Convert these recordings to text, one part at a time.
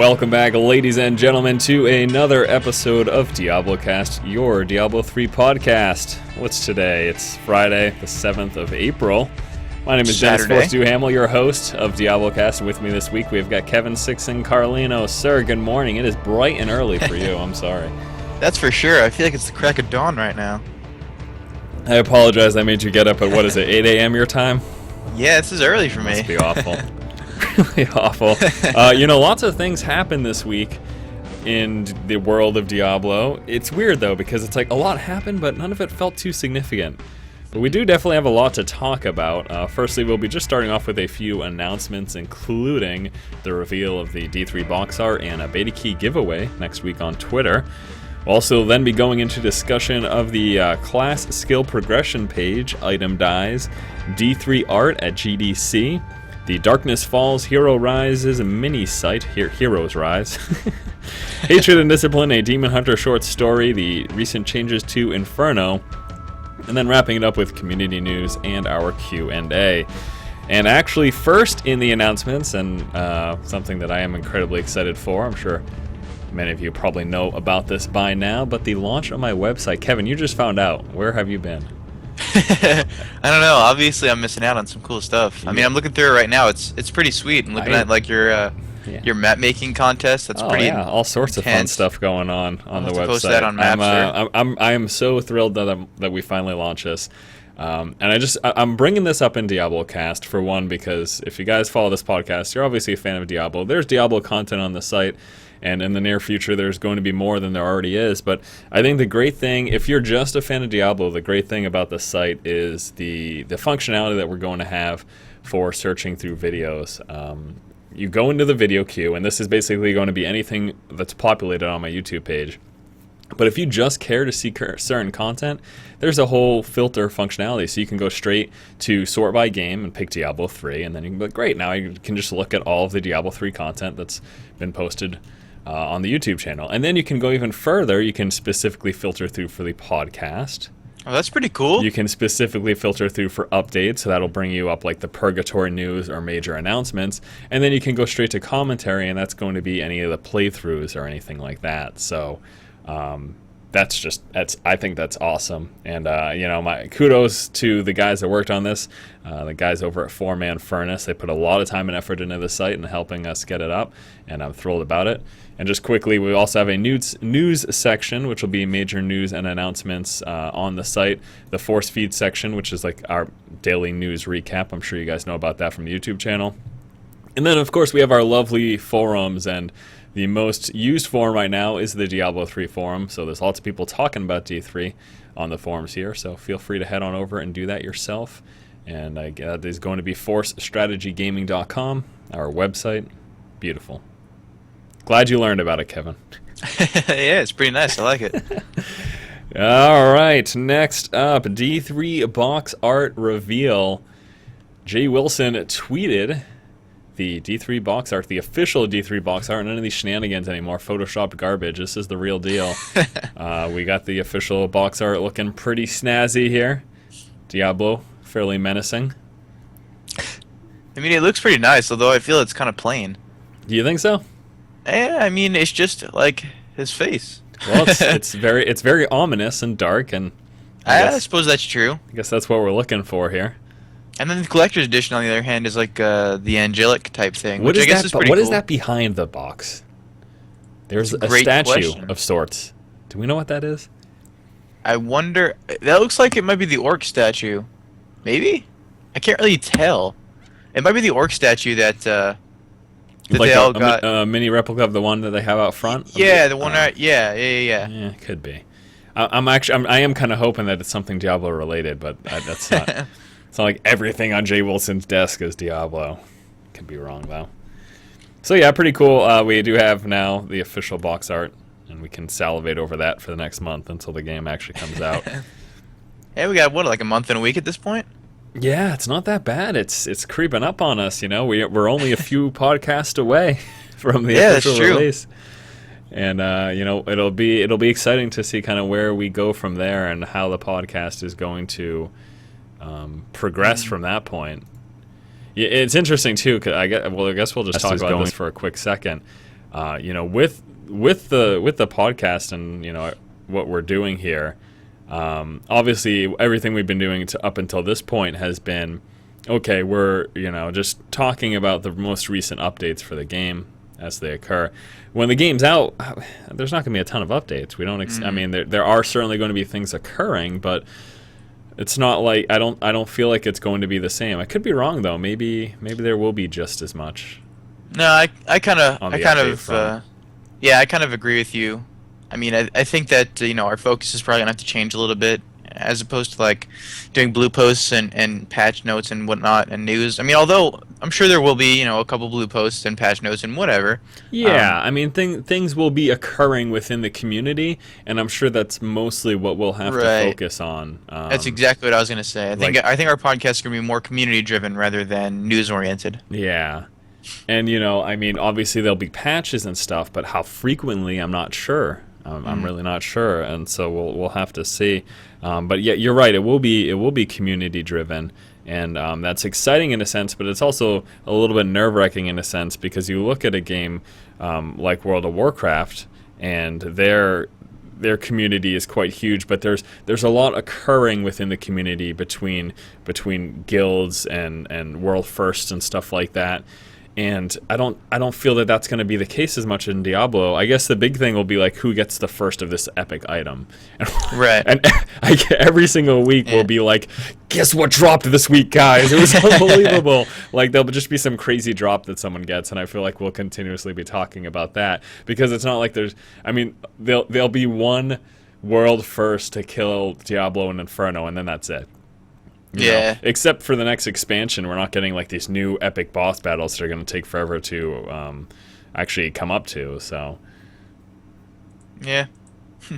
Welcome back, ladies and gentlemen, to another episode of DiabloCast, your Diablo 3 podcast. What's today? It's Friday, the 7th of April. My name is Dennis Force Duhamel, your host of DiabloCast. With me this week, we've got Kevin Sixon Carlino. Sir, good morning. It is bright and early for you. I'm sorry. That's for sure. I feel like it's the crack of dawn right now. I apologize. I made you get up at, what is it, 8 a.m. your time? Yeah, this is early for me. Must be awful. Really awful. Lots of things happened this week in the world of Diablo. It's weird, though, because it's like a lot happened, but none of it felt too significant. But we do definitely have a lot to talk about. Firstly, we'll be just starting off with a few announcements, including the reveal of the D3 box art and a beta key giveaway next week on Twitter. We'll also then be going into discussion of the class skill progression page, item dies, D3 art at GDC, the Darkness Falls, Hero Rises, minisite, Heroes Rise, Hatred and Discipline, a Demon Hunter short story, the recent changes to Inferno, and then wrapping it up with community news and our Q&A. And actually, first in the announcements, and something that I am incredibly excited for, I'm sure many of you probably know about this by now, but the launch of my website. Kevin, you just found out. Where have you been? I don't know. Obviously, I'm missing out on some cool stuff. I mean, I'm looking through it right now. It's pretty sweet. And looking at like your map making contest. That's pretty all sorts intense. Of fun stuff going on the website. Post that on Mapster. I am so thrilled that we finally launched this. And I'm bringing this up in DiabloCast for one, because if you guys follow this podcast, you're obviously a fan of Diablo. There's Diablo content on the site, and in the near future, there's going to be more than there already is. But I think the great thing, if you're just a fan of Diablo, the great thing about the site is the functionality that we're going to have for searching through videos. You go into the video queue, and this is basically going to be anything that's populated on my YouTube page. But if you just care to see certain content, there's a whole filter functionality. So you can go straight to sort by game and pick Diablo 3, and then you can be like, great, now you can just look at all of the Diablo 3 content that's been posted on the YouTube channel. And then you can go even further. You can specifically filter through for the podcast. Oh, that's pretty cool. You can specifically filter through for updates, so that'll bring you up like the Purgatory news or major announcements. And then you can go straight to commentary, and that's going to be any of the playthroughs or anything like that. So I think that's awesome. And my kudos to the guys that worked on this, the guys over at 4-Man Furnace. They put a lot of time and effort into the site and helping us get it up, and I'm thrilled about it. And just quickly, we also have a news section, which will be major news and announcements on the site. The force feed section, which is like our daily news recap. I'm sure you guys know about that from the YouTube channel. And then, of course, we have our lovely forums, and the most used forum right now is the Diablo 3 forum, so there's lots of people talking about D3 on the forums here, so feel free to head on over and do that yourself. And that is going to be forcestrategygaming.com, our website. Beautiful. Glad you learned about it, Kevin. Yeah, it's pretty nice. I like it. All right, next up, D3 box art reveal. Jay Wilson tweeted the D3 box art, the official D3 box art, none of these shenanigans anymore, photoshopped garbage. This is the real deal. We got the official box art looking pretty snazzy here. Diablo, fairly menacing. I mean, it looks pretty nice, although I feel it's kind of plain. Do you think so? Yeah, I mean, it's just like his face. Well, it's very ominous and dark, and I suppose that's true. I guess that's what we're looking for here. And then the collector's edition, on the other hand, is like the angelic type thing, which I guess is pretty cool. What is that behind the box? There's a statue of sorts. Do we know what that is? I wonder. That looks like it might be the orc statue. Maybe? I can't really tell. It might be the orc statue that like they all got. A mini replica of the one that they have out front? Yeah, the one. Yeah. Yeah, could be. I am kind of hoping that it's something Diablo related, but that's not. It's not like everything on Jay Wilson's desk is Diablo. Could be wrong, though. So yeah, pretty cool. We do have now the official box art, and we can salivate over that for the next month until the game actually comes out. Yeah, we got, like a month and a week at this point? Yeah, it's not that bad. It's creeping up on us, We're only a few podcasts away from the official release. And, it'll be exciting to see kind of where we go from there and how the podcast is going to progress from that point. It's interesting too, because I guess we'll just talk about this for a quick second. With the podcast and what we're doing here, obviously everything we've been doing up until this point has been okay. We're just talking about the most recent updates for the game as they occur. When the game's out, there's not going to be a ton of updates. We don't. I mean, there are certainly going to be things occurring, but it's not like I don't feel like it's going to be the same. I could be wrong though. Maybe there will be just as much. No, I kind of agree with you. I mean, I think that our focus is probably gonna have to change a little bit, as opposed to like doing blue posts and patch notes and whatnot and news. I mean, although I'm sure there will be a couple blue posts and patch notes and whatever. Yeah, I mean things will be occurring within the community, and I'm sure that's mostly what we'll have to focus on. That's exactly what I was gonna say. I think our podcast is gonna be more community driven rather than news oriented. Yeah. And I mean, obviously there'll be patches and stuff, but how frequently, I'm not sure. I'm really not sure, and so we'll have to see. But yeah, you're right. It will be community driven, and that's exciting in a sense, but it's also a little bit nerve-wracking in a sense, because you look at a game like World of Warcraft, and their community is quite huge, but there's a lot occurring within the community between guilds and world firsts and stuff like that. And I don't feel that that's going to be the case as much in Diablo. I guess the big thing will be like who gets the first of this epic item. Right. And every single week will be like, guess what dropped this week, guys? It was unbelievable. Like there'll just be some crazy drop that someone gets, and I feel like we'll continuously be talking about that, because it's not like there'll be one world first to kill Diablo and Inferno, and then that's it. You know, except for the next expansion, we're not getting like these new epic boss battles that are going to take forever to actually come up to. So, yeah.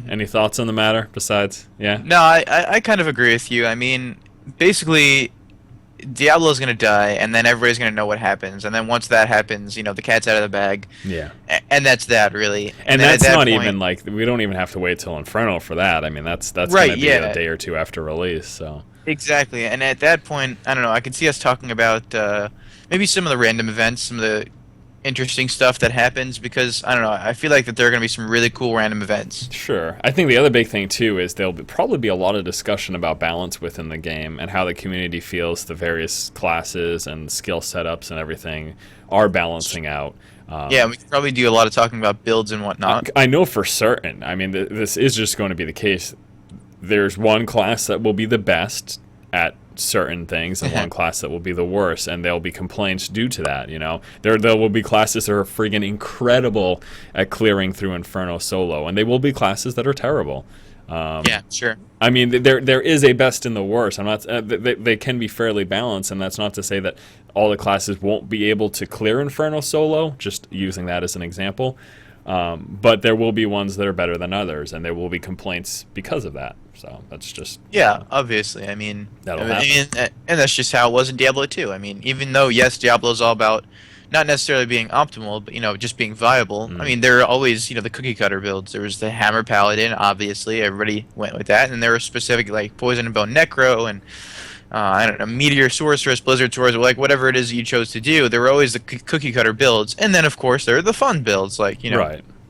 Any thoughts on the matter besides? Yeah. No, I kind of agree with you. I mean, basically, Diablo's going to die, and then everybody's going to know what happens. And then once that happens, the cat's out of the bag. Yeah. And that's that, really. And that's not even like, we don't even have to wait till Inferno for that. I mean, that's going to be a day or two after release. So. Exactly, and at that point, I don't know, I could see us talking about maybe some of the random events, some of the interesting stuff that happens, because, I don't know, I feel like that there are going to be some really cool random events. Sure. I think the other big thing, too, is there'll probably be a lot of discussion about balance within the game and how the community feels the various classes and skill setups and everything are balancing out. Yeah, we could probably do a lot of talking about builds and whatnot. I know for certain. I mean, this is just going to be the case. There's one class that will be the best at certain things and one class that will be the worst, and there'll be complaints due to that. There will be classes that are friggin' incredible at clearing through Inferno solo, and they will be classes that are terrible. Yeah, sure. I mean, there is a best and the worst. I'm not. They can be fairly balanced, and that's not to say that all the classes won't be able to clear Inferno solo. Just using that as an example. But there will be ones that are better than others, and there will be complaints because of that. So that's just obviously. I mean, that'll happen. And that's just how it was in Diablo 2. I mean, even though Diablo is all about not necessarily being optimal, but just being viable. I mean, there are always the cookie cutter builds. There was the Hammer Paladin, obviously, everybody went with that, and there were specific like Poison and Bone Necro and I don't know, Meteor Sorceress, Blizzard Sorceress, like whatever it is you chose to do. There were always the cookie cutter builds, and then of course there are the fun builds, like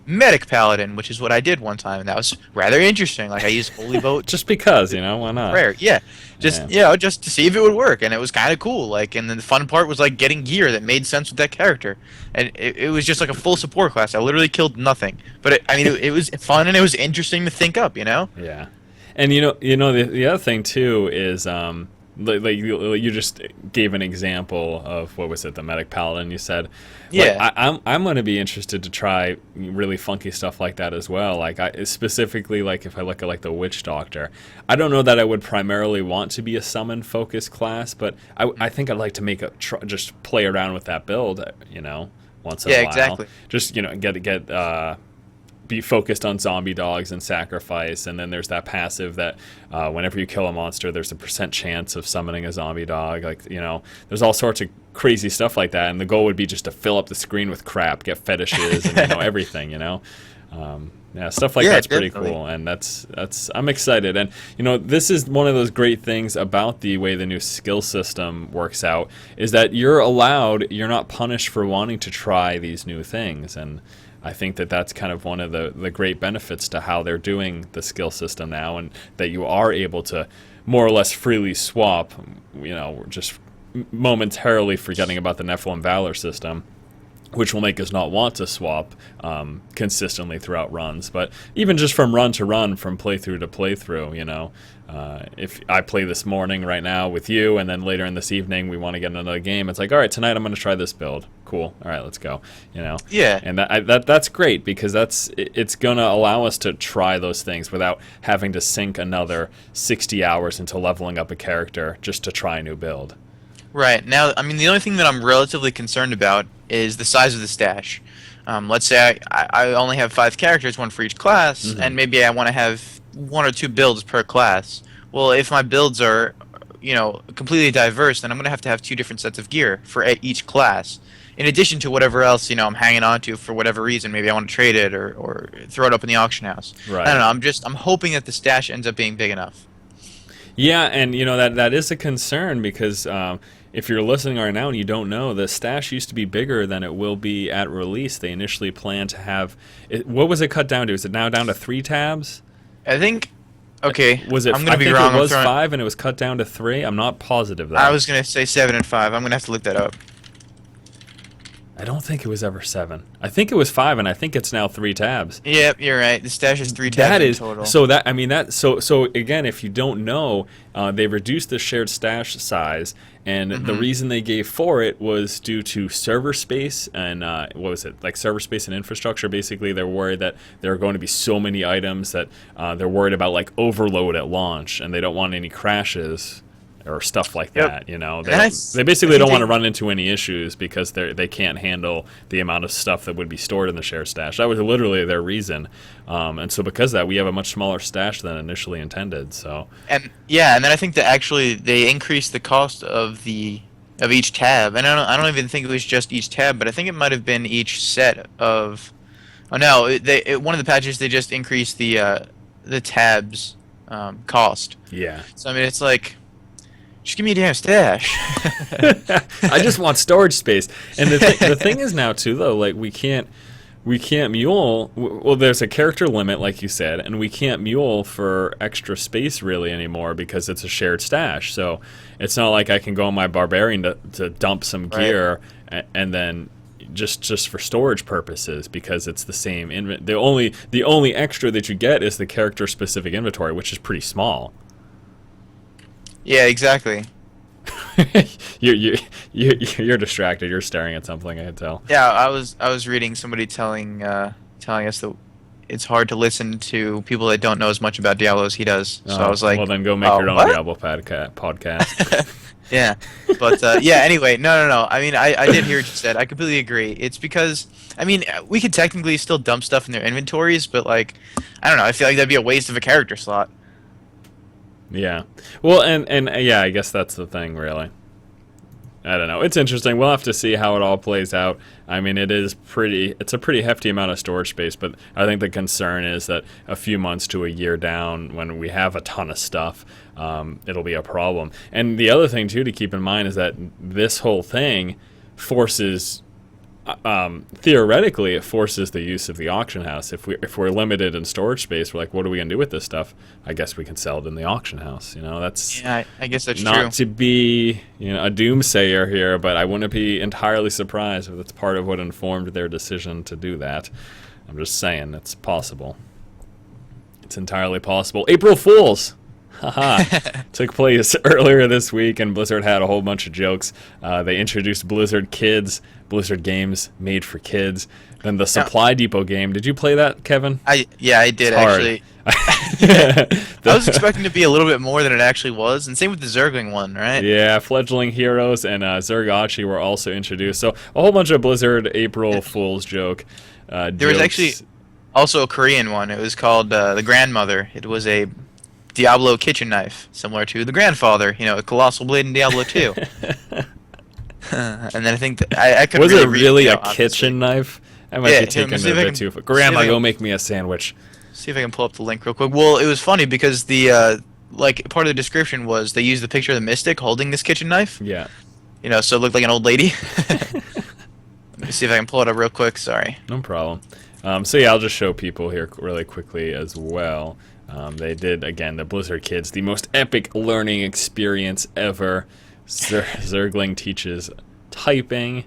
Medic Paladin, which is what I did one time, and that was rather interesting. Like I used Holy Boat just because, why not? Prayer, just to see if it would work, and it was kind of cool. Like, and then the fun part was like getting gear that made sense with that character, and it was just like a full support class. I literally killed nothing, but it was fun and it was interesting to think up, Yeah, and the other thing too is like you just gave an example of what was it, the Medic Paladin you said. I'm going to be interested to try really funky stuff like that as well. Like specifically, like if I look at like the Witch Doctor, I don't know that I would primarily want to be a summon focused class, but I think I'd like to make just play around with that build, once in a while. Exactly. Just get be focused on zombie dogs and sacrifice, and then there's that passive that whenever you kill a monster, there's a % chance of summoning a zombie dog. Like, there's all sorts of crazy stuff like that, and the goal would be just to fill up the screen with crap, get fetishes, and everything. Stuff like that's pretty cool, and that's I'm excited. And this is one of those great things about the way the new skill system works out, is that you're not punished for wanting to try these new things. And I think that that's kind of one of the great benefits to how they're doing the skill system now, and that you are able to more or less freely swap, just momentarily forgetting about the Nephilim Valor system, which will make us not want to swap consistently throughout runs. But even just from run to run, from playthrough to playthrough, if I play this morning right now with you, and then later in this evening we want to get another game, it's like, all right, tonight I'm going to try this build. Cool. All right, let's go. Yeah. And that's great, because it's going to allow us to try those things without having to sink another 60 hours into leveling up a character just to try a new build. Right. Now, I mean, the only thing that I'm relatively concerned about is the size of the stash. Let's say I only have 5 characters, one for each class, and maybe I want to have 1 or 2 builds per class. Well, if my builds are, completely diverse, then I'm going to have 2 different sets of gear for each class, in addition to whatever else, I'm hanging on to for whatever reason. Maybe I want to trade it or throw it up in the auction house. Right. I don't know. I'm hoping that the stash ends up being big enough. Yeah, and that is a concern, because if you're listening right now and you don't know, the stash used to be bigger than it will be at release. They initially planned to have it. What was it cut down to? Is it now down to 3 tabs? I think. Okay. Was it? I'm gonna be think wrong. It was 5 and it was cut down to 3. I'm not positive though. I was gonna say 7 and 5. I'm gonna have to look that up. I don't think it was ever 7. I think it was 5, and I think it's now 3 tabs. Yep, you're right. The stash is 3 tabs in total. So again, if you don't know, they reduced the shared stash size, and the reason they gave for it was due to server space and what was it, like server space and infrastructure. Basically, they're worried that there are going to be so many items that they're worried about like overload at launch, and they don't want any crashes or stuff like that. They basically don't want to run into any issues because they can't handle the amount of stuff that would be stored in the share stash. That was literally their reason, and so because of that, we have a much smaller stash than initially intended. So and then I think that actually they increased the cost of each tab, and I don't even think it was just each tab, but I think it might have been each set of. Oh no, one of the patches they just increased the tabs cost. Yeah. So I mean, it's like, just give me a damn stash. I just want storage space. And the thing is now too, though, like we can't mule. Well, there's a character limit, like you said, and we can't mule for extra space really anymore because it's a shared stash. So it's not like I can go on my barbarian to dump some gear and then just for storage purposes, because it's the same. The only extra that you get is the character specific inventory, which is pretty small. Yeah, exactly. You're distracted. You're staring at something, I can tell. Yeah, I was reading somebody telling us that it's hard to listen to people that don't know as much about Diablo as he does. So I was like, well, then go make your own Diablo podcast. Yeah, but Anyway, no. I mean, I did hear what you said. I completely agree. It's because we could technically still dump stuff in their inventories, but like, I don't know. I feel like that'd be a waste of a character slot. Yeah. Well, and I guess that's the thing, really. I don't know. It's interesting. We'll have to see how it all plays out. I mean, it's a pretty hefty amount of storage space, but I think the concern is that a few months to a year down, when we have a ton of stuff, it'll be a problem. And the other thing, too, to keep in mind is that this whole thing forces... theoretically, it forces the use of the auction house. If we're limited in storage space, we're like, what are we gonna do with this stuff? I guess we can sell it in the auction house. That's I guess that's not true. to be a doomsayer here, but I wouldn't be entirely surprised if it's part of what informed their decision to do that. I'm just saying it's possible. It's entirely possible. April Fools. Haha. Took place earlier this week, and Blizzard had a whole bunch of jokes. They introduced Blizzard Kids, Blizzard games made for kids. Then the Supply Depot game. Did you play that, Kevin? I did, actually. I was expecting to be a little bit more than it actually was, and same with the Zergling one, right? Yeah, Fledgling Heroes and Zergachi were also introduced. So a whole bunch of Blizzard April Fool's joke There was actually also a Korean one. It was called The Grandmother. It was a Diablo kitchen knife, similar to the Grandfather, a colossal blade in Diablo 2. And then I think that I couldn't Was really it really a obviously. kitchen knife? I might be taking it a bit too far. Grandma, go make me a sandwich. See if I can pull up the link real quick. Well, it was funny because the part of the description was they used the picture of the mystic holding this kitchen knife. Yeah. So it looked like an old lady. Let me see if I can pull it up real quick. Sorry. No problem. So yeah, I'll just show people here really quickly as well. They did, again, the Blizzard Kids, the most epic learning experience ever. Zergling teaches typing.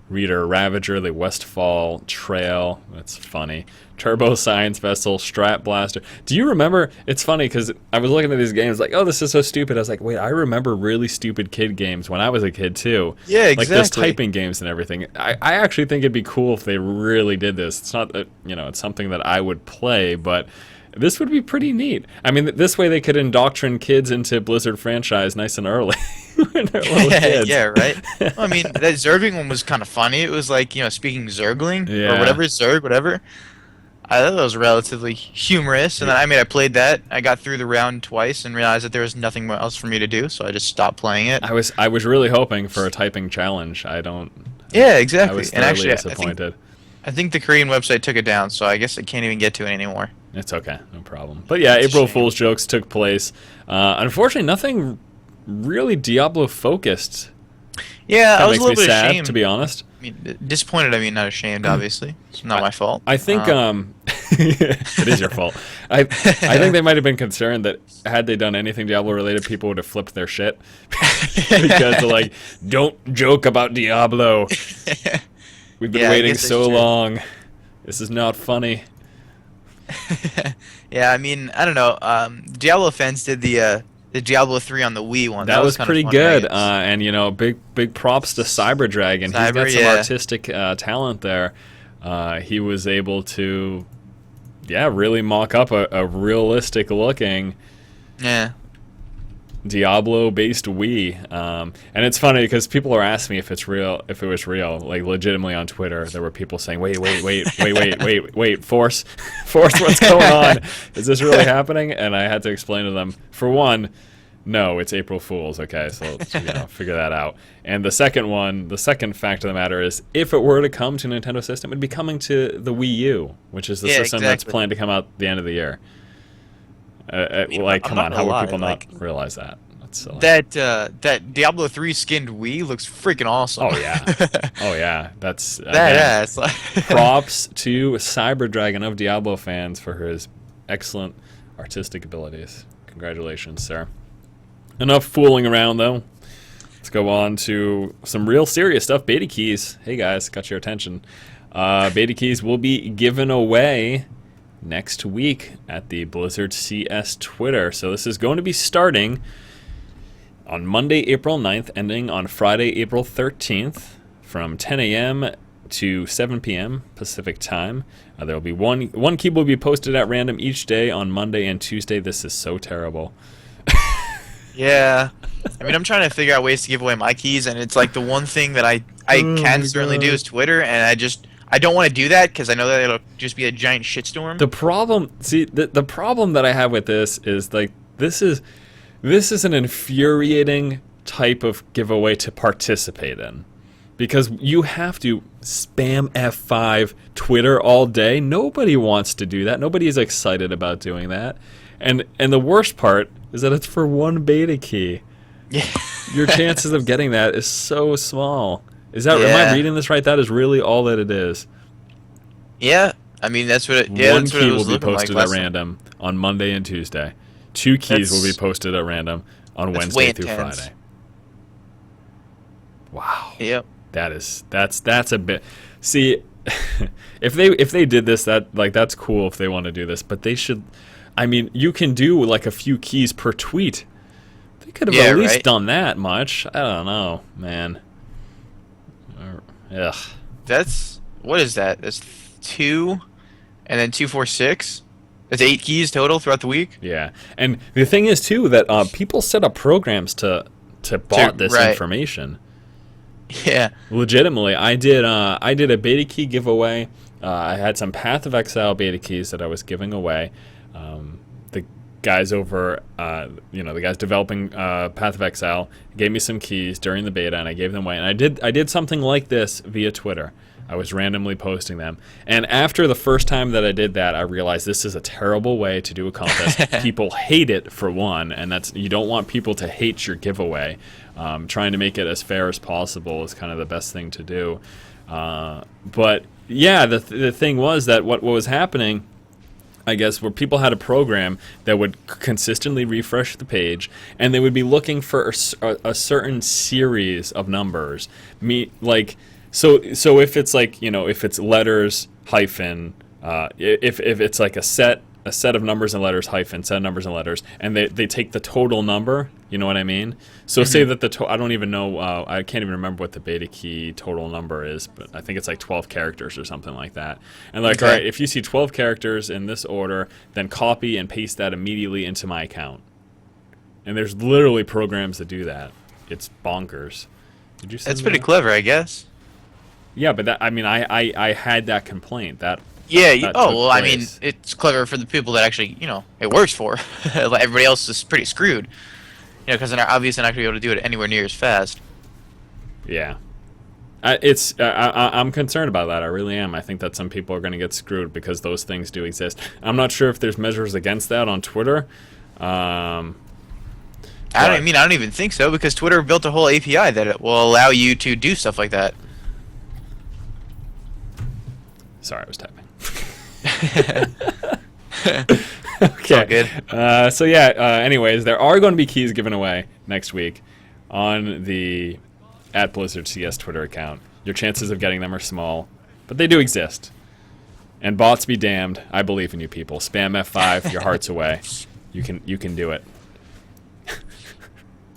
Reader Ravager, the Westfall Trail. That's funny. Turbo Science Vessel, Strat Blaster. Do you remember? It's funny because I was looking at these games like, oh, this is so stupid. I was like, wait, I remember really stupid kid games when I was a kid too. Yeah, exactly. Like those typing games and everything. I actually think it'd be cool if they really did this. It's not, it's something that I would play, but this would be pretty neat. I mean, this way they could indoctrinate kids into Blizzard franchise nice and early when they're little kids. Yeah, right. Well, I mean, that Zergling one was kind of funny. It was like, speaking Zergling or whatever, Zerg, whatever. I thought that was relatively humorous. And then, I played that. I got through the round twice and realized that there was nothing else for me to do, so I just stopped playing it. I was really hoping for a typing challenge. Yeah, exactly. I was and actually, disappointed. I think the Korean website took it down, so I guess I can't even get to it anymore. It's okay, no problem. But yeah, April Fool's jokes took place. Unfortunately, nothing really Diablo focused. Yeah, I was makes a little me bit sad, ashamed. to be honest. Disappointed. Not ashamed. Obviously, it's not my fault. I think it is your fault. I think they might have been concerned that had they done anything Diablo related, people would have flipped their shit because they're like, "Don't joke about Diablo. We've been waiting so long. This is not funny." Yeah, I don't know. Diablo fans did the Diablo 3 on the Wii one. That was pretty good. And big props to Cyber Dragon. He's got some artistic talent there. He was able to, really mock up a realistic looking Diablo-based Wii. And it's funny because people are asking me if it was real. Like legitimately on Twitter, there were people saying, "Wait, Force, what's going on? Is this really happening?" And I had to explain to them, for one, no, it's April Fool's. Okay, so figure that out. And the second fact of the matter is, if it were to come to a Nintendo system, it'd be coming to the Wii U, which is the system that's planned to come out at the end of the year. Come on, how would people not realize that? That's silly. That Diablo 3 skinned Wii looks freaking awesome. Oh yeah, that's badass. Props to Cyber Dragon of Diablo fans for his excellent artistic abilities. Congratulations, sir. Enough fooling around though. Let's go on to some real serious stuff. Beta keys. Hey guys, got your attention. Beta keys will be given away next week at the Blizzard CS Twitter. So this is going to be starting on Monday, April 9th, ending on Friday, April 13th, from 10 a.m. to 7 p.m. Pacific time. There will be one key will be posted at random each day on Monday and Tuesday. This is so terrible. Yeah. I'm trying to figure out ways to give away my keys, and it's like the one thing that I can certainly do is Twitter, and I don't want to do that because I know that it'll just be a giant shitstorm. The problem that I have with this is like this is an infuriating type of giveaway to participate in, because you have to spam F5 Twitter all day. Nobody wants to do that. Nobody is excited about doing that. And the worst part is that it's for one beta key. Yeah. Your chances of getting that is so small. Is that am I reading this right? That is really all that it is. Yeah. That's what it One that's key what it will was be looking posted like at random on Monday and Tuesday. 2 keys will be posted at random on Wednesday through Friday. Wow. Yep. That's a bit. See, if they did this, that's cool if they want to do this, but they should. You can do like a few keys per tweet. They could have at least done that much. I don't know, man. Ugh. What is that? That's 2, and then 2, 4, 6. That's 8 keys total throughout the week. Yeah, and the thing is too that people set up programs to bot this information. Yeah. Legitimately, I did a beta key giveaway. I had some Path of Exile beta keys that I was giving away. The guys over, the guys developing Path of Exile gave me some keys during the beta, and I gave them away. And I did something like this via Twitter. I was randomly posting them. And after the first time that I did that, I realized this is a terrible way to do a contest. People hate it, for one, and you don't want people to hate your giveaway. Trying to make it as fair as possible is kind of the best thing to do. But yeah, the thing was that what was happening, I guess, where people had a program that would consistently refresh the page, and they would be looking for a certain series of numbers. So if it's like, if it's letters hyphen, if it's like a set of numbers and letters hyphen set of numbers and letters, and they take the total number. You know what I mean? So say that I don't even know, I can't even remember what the beta key total number is, but I think it's like 12 characters or something like that. And like, all right, if you see 12 characters in this order, then copy and paste that immediately into my account. And there's literally programs that do that. It's bonkers. Did you say That's pretty clever, I guess. Yeah, but I had that complaint. That I mean, it's clever for the people that actually, it works for. Everybody else is pretty screwed. Because they're obviously not going to be able to do it anywhere near as fast. Yeah. I'm concerned about that. I really am. I think that some people are going to get screwed because those things do exist. I'm not sure if there's measures against that on Twitter. I don't even think so, because Twitter built a whole API that will allow you to do stuff like that. Sorry, I was typing. Okay. So yeah. Anyways, there are going to be keys given away next week on the @BlizzardCS Twitter account. Your chances of getting them are small, but they do exist. And bots be damned. I believe in you people. Spam F5. Your heart's away. You can do it.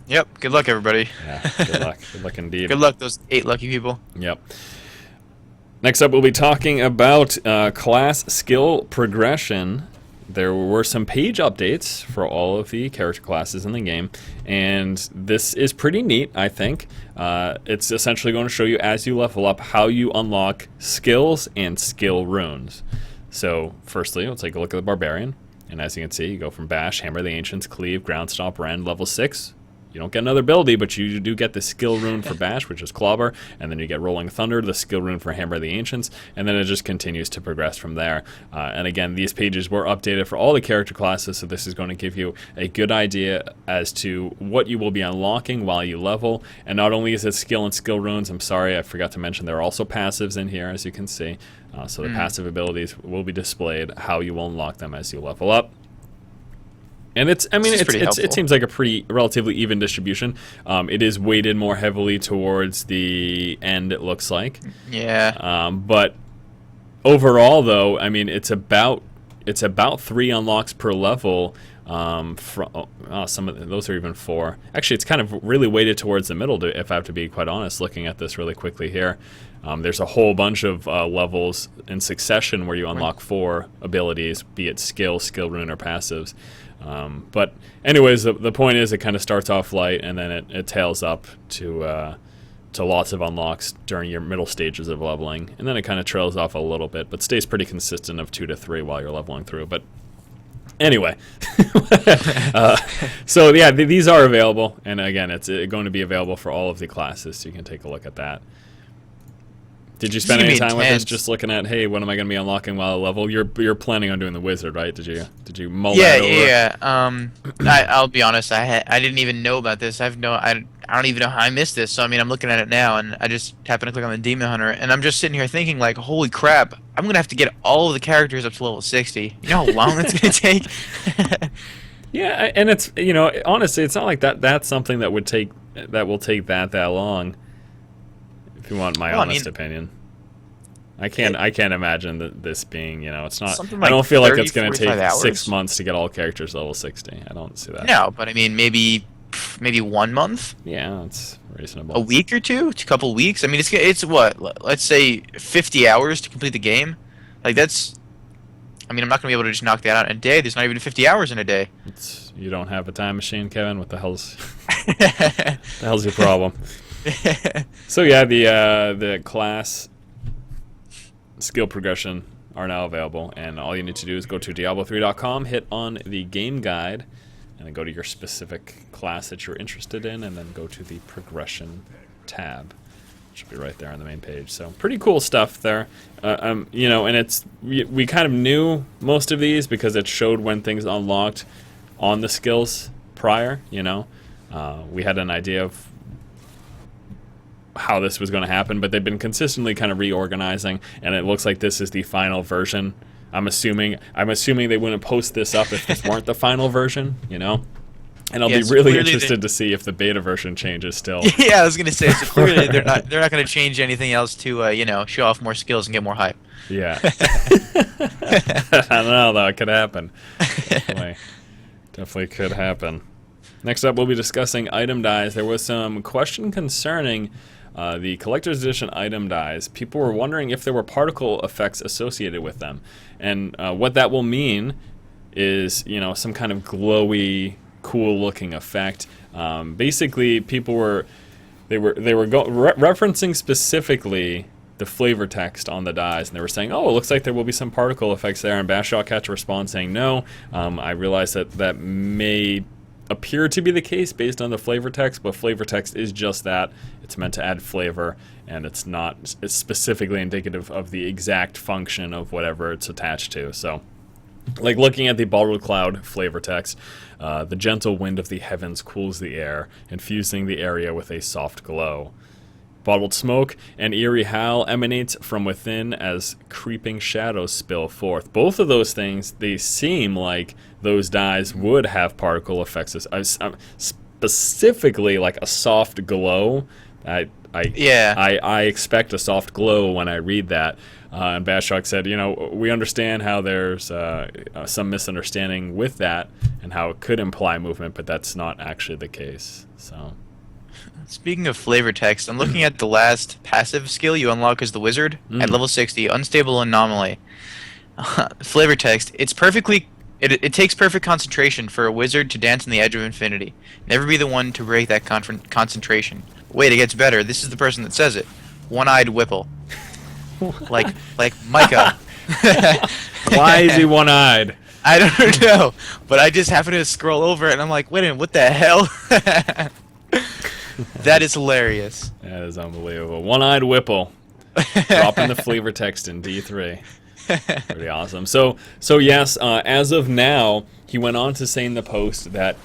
Yep. Good luck, everybody. Yeah. Good luck. Good luck indeed. Good luck, those 8 lucky people. Yep. Next up, we'll be talking about class skill progression. There were some page updates for all of the character classes in the game, and this is pretty neat, I think. It's essentially going to show you, as you level up, how you unlock skills and skill runes. So, firstly, let's take a look at the Barbarian, and as you can see, you go from Bash, Hammer of the Ancients, Cleave, Ground Stomp, Rend, level 6. You don't get another ability, but you do get the skill rune for Bash, which is Clobber, and then you get Rolling Thunder, the skill rune for Hammer of the Ancients, and then it just continues to progress from there. And again, these pages were updated for all the character classes, so this is going to give you a good idea as to what you will be unlocking while you level. And not only is it skill and skill runes, I'm sorry, I forgot to mention there are also passives in here, as you can see. So the passive abilities will be displayed, how you will unlock them as you level up. And it seems like a pretty relatively even distribution. It is weighted more heavily towards the end, it looks like. Yeah. But overall, though, I mean, it's about 3 unlocks per level. Some of those are even 4. Actually, it's kind of really weighted towards the middle, if I have to be quite honest. Looking at this really quickly here, there's a whole bunch of levels in succession where you unlock 4 abilities, be it skill rune, or passives. But anyways, the point is it kind of starts off light, and then it tails up to lots of unlocks during your middle stages of leveling, and then it kind of trails off a little bit, but stays pretty consistent of 2 to 3 while you're leveling through. But anyway, so yeah, these are available, and again, it's going to be available for all of the classes, so you can take a look at that. Did you spend any time with this, just looking at, hey, what am I going to be unlocking while I level? You're planning on doing the wizard, right? Did you mull that over? Yeah. I'll be honest. I didn't even know about this. I don't even know how I missed this. So I mean, I'm looking at it now, and I just happened to click on the Demon Hunter, and I'm just sitting here thinking, like, holy crap! I'm gonna have to get all of the characters up to level 60. You know how long that's gonna take? Yeah, and it's honestly, it's not like that's something that will take that long. If you want my honest opinion, I can't imagine this being, it's not. Like I don't feel like it's going to take hours? 6 months to get all characters level 60. I don't see that. No, but I mean maybe 1 month. Yeah, that's reasonable. A week or two, a couple weeks. I mean, it's what? Let's say 50 hours to complete the game. Like that's. I mean, I'm not going to be able to just knock that out in a day. There's not even 50 hours in a day. You don't have a time machine, Kevin. What the hell's your problem? So yeah, the class skill progression are now available, and all you need to do is go to Diablo3.com, hit on the game guide, and then go to your specific class that you're interested in, and then go to the progression tab, which will be right there on the main page. So pretty cool stuff there. And we kind of knew most of these because it showed when things unlocked on the skills prior. We had an idea of how this was going to happen, but they've been consistently kind of reorganizing, and it looks like this is the final version. I'm assuming they wouldn't post this up if this weren't the final version, you know? And I'll be really interested to see if the beta version changes still. Yeah, I was gonna say, so clearly they're not gonna change anything else to show off more skills and get more hype. Yeah. I don't know though, it could happen. Definitely could happen. Next up, we'll be discussing item dies. There was some question concerning the collector's edition item dies. People were wondering if there were particle effects associated with them, and what that will mean is, some kind of glowy, cool-looking effect. Basically, people were referencing specifically the flavor text on the dies, and they were saying, "Oh, it looks like there will be some particle effects there." And Bashshotcatcher responds saying, "No, I realize that may appear to be the case based on the flavor text, but flavor text is just that. It's meant to add flavor, and it's specifically indicative of the exact function of whatever it's attached to." So, like looking at the Bottled Cloud flavor text, the gentle wind of the heavens cools the air, infusing the area with a soft glow. Bottled smoke, an eerie howl emanates from within as creeping shadows spill forth. Both of those things, they seem like those dyes would have particle effects. Specifically, like a soft glow. I expect a soft glow when I read that. And Bashshock said, we understand how there's some misunderstanding with that and how it could imply movement, but that's not actually the case. So, speaking of flavor text, I'm looking at the last passive skill you unlock as the wizard at level 60, Unstable Anomaly. Flavor text, it takes perfect concentration for a wizard to dance on the edge of infinity. Never be the one to break that concentration. Wait, it gets better. This is the person that says it. One-eyed Whipple. like Micah. Why is he one-eyed? I don't know, but I just happened to scroll over it, and I'm like, wait a minute, what the hell? That is hilarious. That is unbelievable. One-eyed Whipple. Dropping the flavor text in D3. Pretty awesome. So yes, as of now, he went on to say in the post that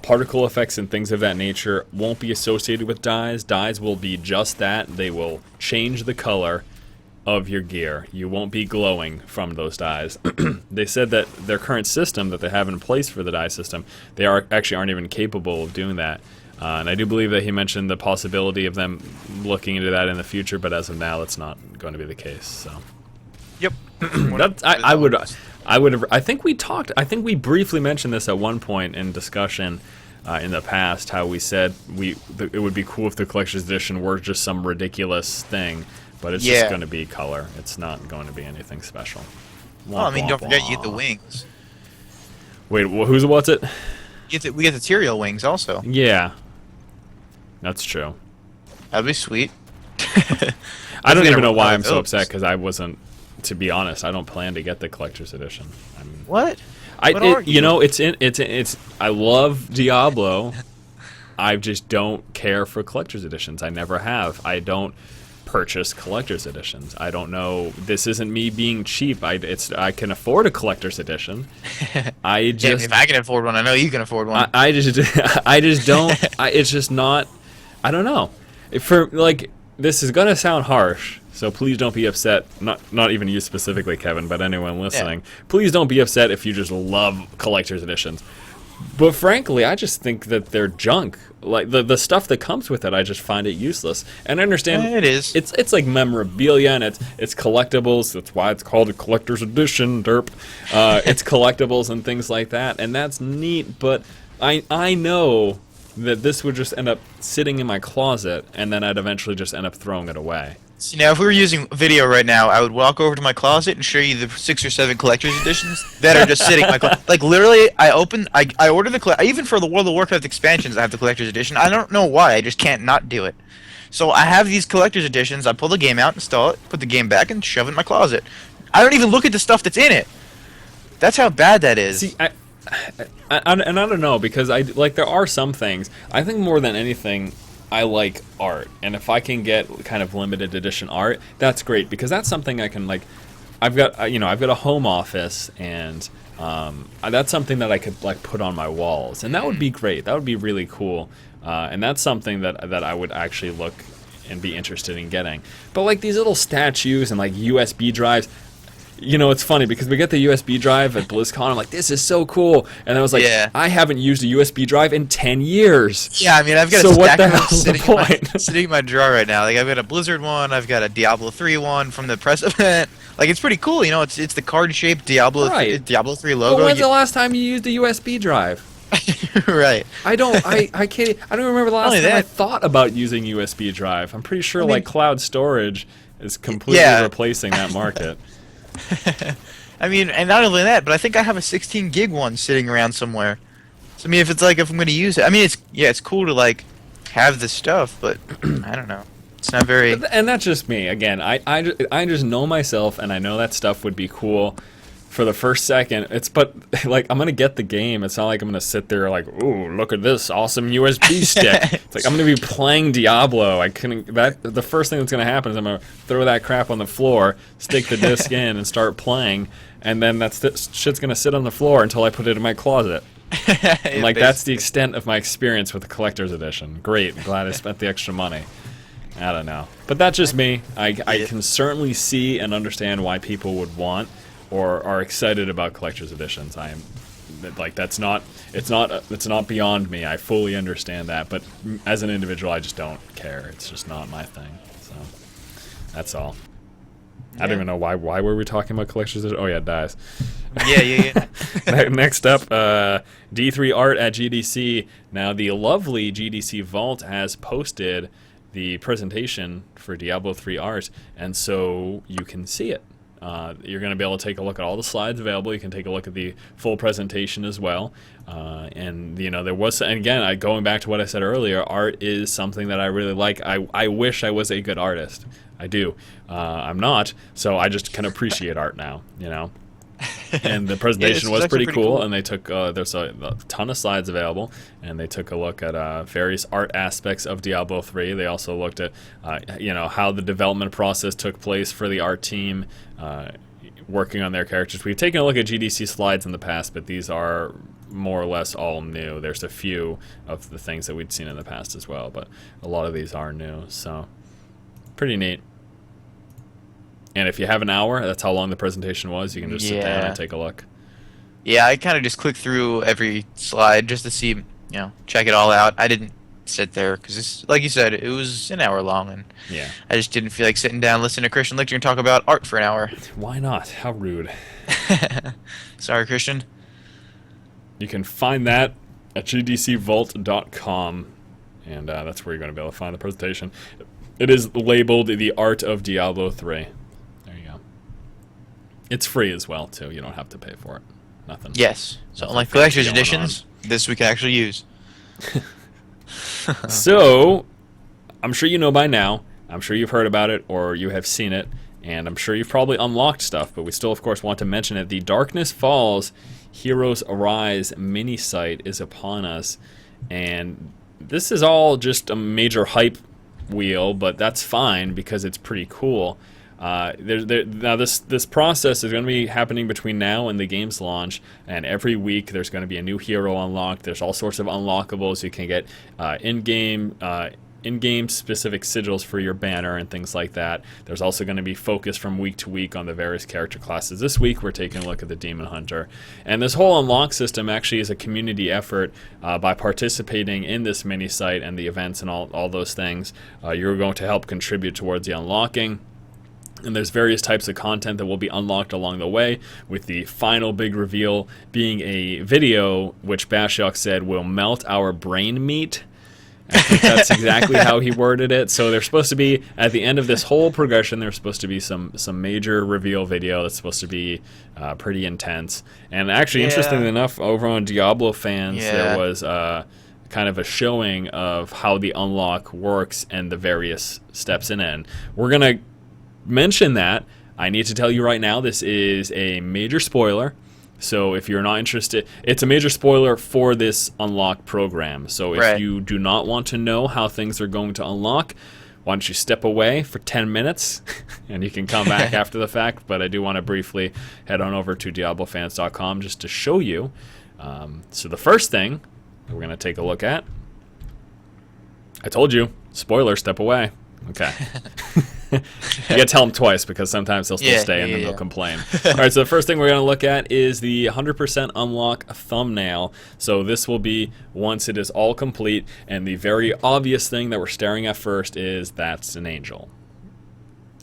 particle effects and things of that nature won't be associated with dyes. Dyes will be just that. They will change the color of your gear. You won't be glowing from those dyes. They said that their current system that they have in place for the dye system, they aren't even capable of doing that. And I do believe that he mentioned the possibility of them looking into that in the future, but as of now, that's not going to be the case. So. Yep. I think we briefly mentioned this at one point in discussion in the past, how we said it would be cool if the collector's edition were just some ridiculous thing, but it's just going to be color. It's not going to be anything special. Well, don't forget you get the wings. Wait, what's it? We get the Tyrael wings also. Yeah, that's true. That'd be sweet. I don't even know why I'm so upset, because I wasn't. To be honest, I don't plan to get the collector's edition. What? I love Diablo. I just don't care for collector's editions. I never have. I don't purchase collector's editions. I don't know. This isn't me being cheap. I can afford a collector's edition. If I can afford one, I know you can afford one. I just don't. It's just not. I don't know. This is gonna sound harsh. So please don't be upset, not even you specifically, Kevin, but anyone listening. Yeah. Please don't be upset if you just love collector's editions. But frankly, I just think that they're junk. Like the stuff that comes with it, I just find it useless. And I understand it is. It's like memorabilia and it's collectibles. That's why it's called a collector's edition. Derp. It's collectibles and things like that, and that's neat. But I know that this would just end up sitting in my closet, and then I'd eventually just end up throwing it away. See, now if we were using video right now, I would walk over to my closet and show you the 6 or 7 collector's editions that are just sitting in my closet. Like, literally, I ordered even for the World of Warcraft expansions, I have the collector's edition. I don't know why, I just can't not do it. So I have these collector's editions, I pull the game out, install it, put the game back, and shove it in my closet. I don't even look at the stuff that's in it. That's how bad that is. See, I don't know, because there are some things, I think more than anything, I like art, and if I can get kind of limited edition art, that's great, because that's something I can I've got a home office, and that's something that I could put on my walls, and that would be great. That would be really cool, and that's something that I would actually look and be interested in getting. But like these little statues and like USB drives, you know, it's funny because we get the USB drive at BlizzCon. I'm like, this is so cool. And I was like, I haven't used a USB drive in 10 years. Yeah, I mean, I've got so a stack what the of them hell's the point? sitting in my drawer right now. Like, I've got a Blizzard one, I've got a Diablo 3 one from the press event. Like, it's pretty cool, you know. It's the card-shaped Diablo 3 logo. Well, when's the last time you used a USB drive? Right. I don't remember the last time I thought about using USB drive. I'm pretty sure like cloud storage is completely replacing that market. I mean, and not only that, but I think I have a 16 gig one sitting around somewhere. So I mean, if I'm going to use it, I mean, it's cool to like have the stuff, but I don't know. It's not very. And that's just me. Again, I just know myself, and I know that stuff would be cool for the first second. But like, I'm gonna get the game. It's not like I'm gonna sit there like, ooh, look at this awesome USB stick. It's like I'm gonna be playing Diablo. The first thing that's gonna happen is I'm gonna throw that crap on the floor, stick the disc in, and start playing. And then shit's gonna sit on the floor until I put it in my closet. And like that's the extent of my experience with the collector's edition. Great, glad I spent the extra money. I don't know, but that's just me. I can certainly see and understand why people would want or are excited about collector's editions. I am like it's not beyond me. I fully understand that, but as an individual, I just don't care. It's just not my thing. So that's all. Yeah. I don't even know why were we talking about collector's edition? Oh yeah, dies. Yeah. Next up, D3 Art at GDC. Now the lovely GDC Vault has posted the presentation for Diablo 3 art, and so you can see it. You're going to be able to take a look at all the slides available. You can take a look at the full presentation as well. And you know, there was, and again, going back to what I said earlier, art is something that I really like. I wish I was a good artist. I do. I'm not, so I just can appreciate art now, you know. And the presentation was pretty cool, and they took there's a ton of slides available, and they took a look at various art aspects of Diablo 3. They also looked at you know, how the development process took place for the art team working on their characters. We've taken a look at GDC slides in the past, but these are more or less all new. There's a few of the things that we'd seen in the past as well, but a lot of these are new, so pretty neat. And if you have an hour, that's how long the presentation was. You can just sit down and take a look. Yeah, I kind of just clicked through every slide just to see, you know, check it all out. I didn't sit there because, like you said, it was an hour long, and I just didn't feel like sitting down, listening to Christian lecture and talk about art for an hour. Why not? How rude. Sorry, Christian. You can find that at gdcvault.com, and that's where you're going to be able to find the presentation. It is labeled The Art of Diablo 3. It's free as well, too. You don't have to pay for it. Nothing. Yes. So unlike collector's editions, this we can actually use. So, I'm sure you know by now. I'm sure you've heard about it or you have seen it. And I'm sure you've probably unlocked stuff, but we still, of course, want to mention it. The Darkness Falls Heroes Arise mini-site is upon us. And this is all just a major hype wheel, but that's fine because it's pretty cool. Now this process is going to be happening between now and the game's launch, and every week there's going to be a new hero unlocked. There's all sorts of unlockables. You can get in-game specific sigils for your banner and things like that. There's also going to be focus from week to week on the various character classes. This week we're taking a look at the Demon Hunter, and this whole unlock system actually is a community effort. By participating in this mini site and the events and all those things, you're going to help contribute towards the unlocking. And there's various types of content that will be unlocked along the way, with the final big reveal being a video which Bashiok said will melt our brain meat. I think that's exactly how he worded it. So there's supposed to be, at the end of this whole progression, there's supposed to be some major reveal video that's supposed to be pretty intense. And actually, interestingly enough, over on Diablo Fans, there was kind of a showing of how the unlock works and the various steps in it. And we're going to mention that. I need to tell you right now, this is a major spoiler. So if you're not interested, it's a major spoiler for this unlock program. So if you do not want to know how things are going to unlock, why don't you step away for 10 minutes and you can come back after the fact. But I do want to briefly head on over to DiabloFans.com just to show you. So the first thing that we're going to take a look at, I told you, spoiler, step away. Okay. You gotta tell them twice because sometimes they'll still stay and then they'll complain. All right, so the first thing we're gonna look at is the 100% unlock thumbnail. So this will be once it is all complete, and the very obvious thing that we're staring at first is that's an angel.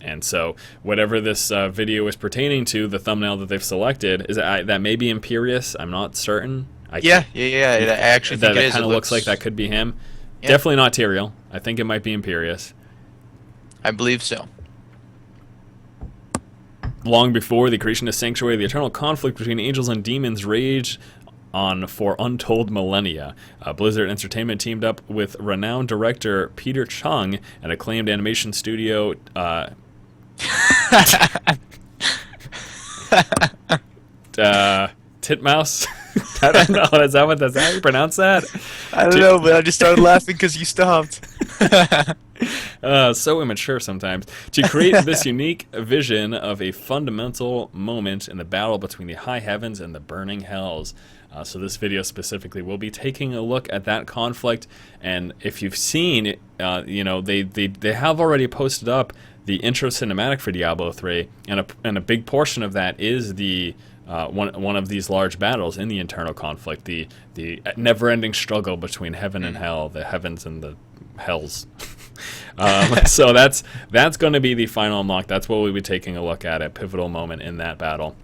And so whatever this video is pertaining to, the thumbnail that they've selected, is that may be Imperious. I'm not certain. I actually think it kind of looks like that could be him. Yeah. Definitely not Tyrael. I think it might be Imperious. I believe so. Long before the creation of Sanctuary, the eternal conflict between angels and demons raged on for untold millennia. Blizzard Entertainment teamed up with renowned director Peter Chung and acclaimed animation studio Titmouse. I don't know. Is that how you pronounce that? I don't know, but I just started laughing because you stopped. So immature sometimes. To create this unique vision of a fundamental moment in the battle between the high heavens and the burning hells. So this video specifically will be taking a look at that conflict, and if you've seen, they have already posted up the intro cinematic for Diablo 3, and a big portion of that is the one of these large battles in the internal conflict, the never-ending struggle between heaven and hell, the heavens and the hells. So that's going to be the final unlock. That's what we'll be taking a look at pivotal moment in that battle.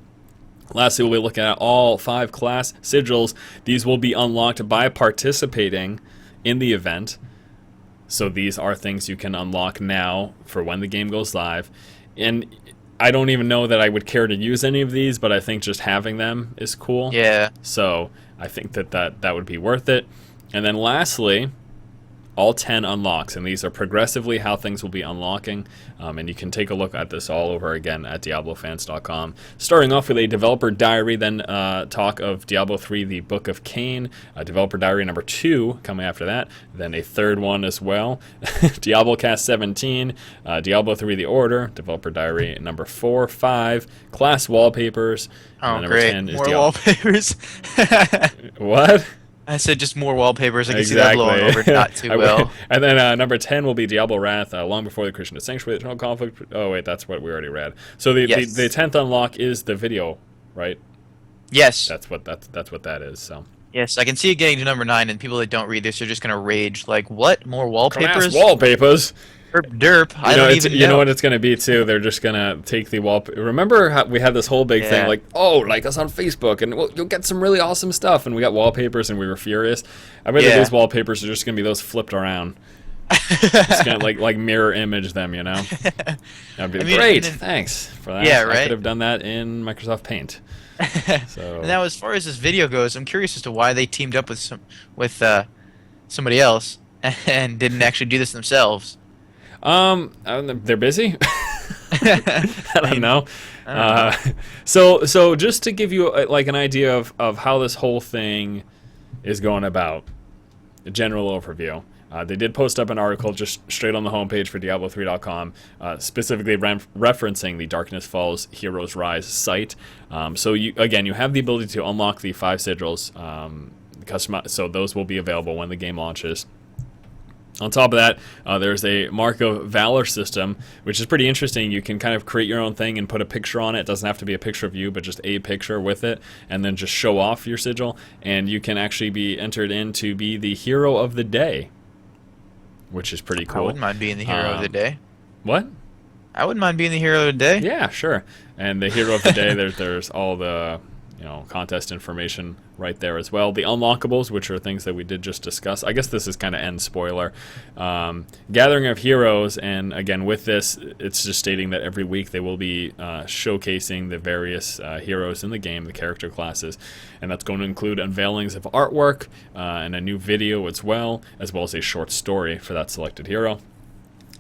Lastly, we'll be looking at all 5 class sigils. These will be unlocked by participating in the event. So these are things you can unlock now for when the game goes live. And I don't even know that I would care to use any of these, but I think just having them is cool. Yeah. So I think that would be worth it. And then lastly, all 10 unlocks, and these are progressively how things will be unlocking, and you can take a look at this all over again at DiabloFans.com. Starting off with a developer diary, then talk of Diablo 3, the Book of Cain, developer diary number 2 coming after that, then a third one as well, DiabloCast 17, Diablo 3, The Order, developer diary number 4, 5, class wallpapers, and number 10 is more wallpapers. What? I said just more wallpapers. I can see that blowing over not too well. And then number 10 will be Diablo Wrath, long before the creation of Sanctuary, the eternal conflict. Oh, wait, that's what we already read. So the 10th unlock is the video, right? Yes. That's what that is. So. Yes, I can see it getting to number 9, and people that don't read this are just going to rage. Like, what? More wallpapers? Class wallpapers? Derp. I don't even know. You know what it's going to be, too? They're just going to take the wallpaper. Remember how we had this whole big thing, like, like us on Facebook, and you'll get some really awesome stuff, and we got wallpapers, and we were furious. I bet that these wallpapers are just going to be those flipped around. Just going to, like mirror image them, you know? That'd be great. Thanks for that. Yeah, right? I could have done that in Microsoft Paint. So. Now, as far as this video goes, I'm curious as to why they teamed up with somebody else and didn't actually do this themselves. They're busy. I don't know. So just to give you like an idea of how this whole thing is going about, a general overview. They did post up an article just straight on the homepage for Diablo3.com, specifically referencing the Darkness Falls Heroes Rise site. So you have the ability to unlock the 5 sigils, so those will be available when the game launches. On top of that, there's a Mark of Valor system, which is pretty interesting. You can kind of create your own thing and put a picture on it. It doesn't have to be a picture of you, but just a picture with it, and then just show off your sigil. And you can actually be entered in to be the hero of the day, which is pretty cool. I wouldn't mind being the hero of the day. What? I wouldn't mind being the hero of the day. Yeah, sure. And the hero of the day, there's all the contest information right there as well. The unlockables, which are things that we did just discuss. I guess this is kind of end spoiler. Gathering of heroes, and again with this, it's just stating that every week they will be showcasing the various heroes in the game, the character classes, and that's going to include unveilings of artwork and a new video as well as a short story for that selected hero.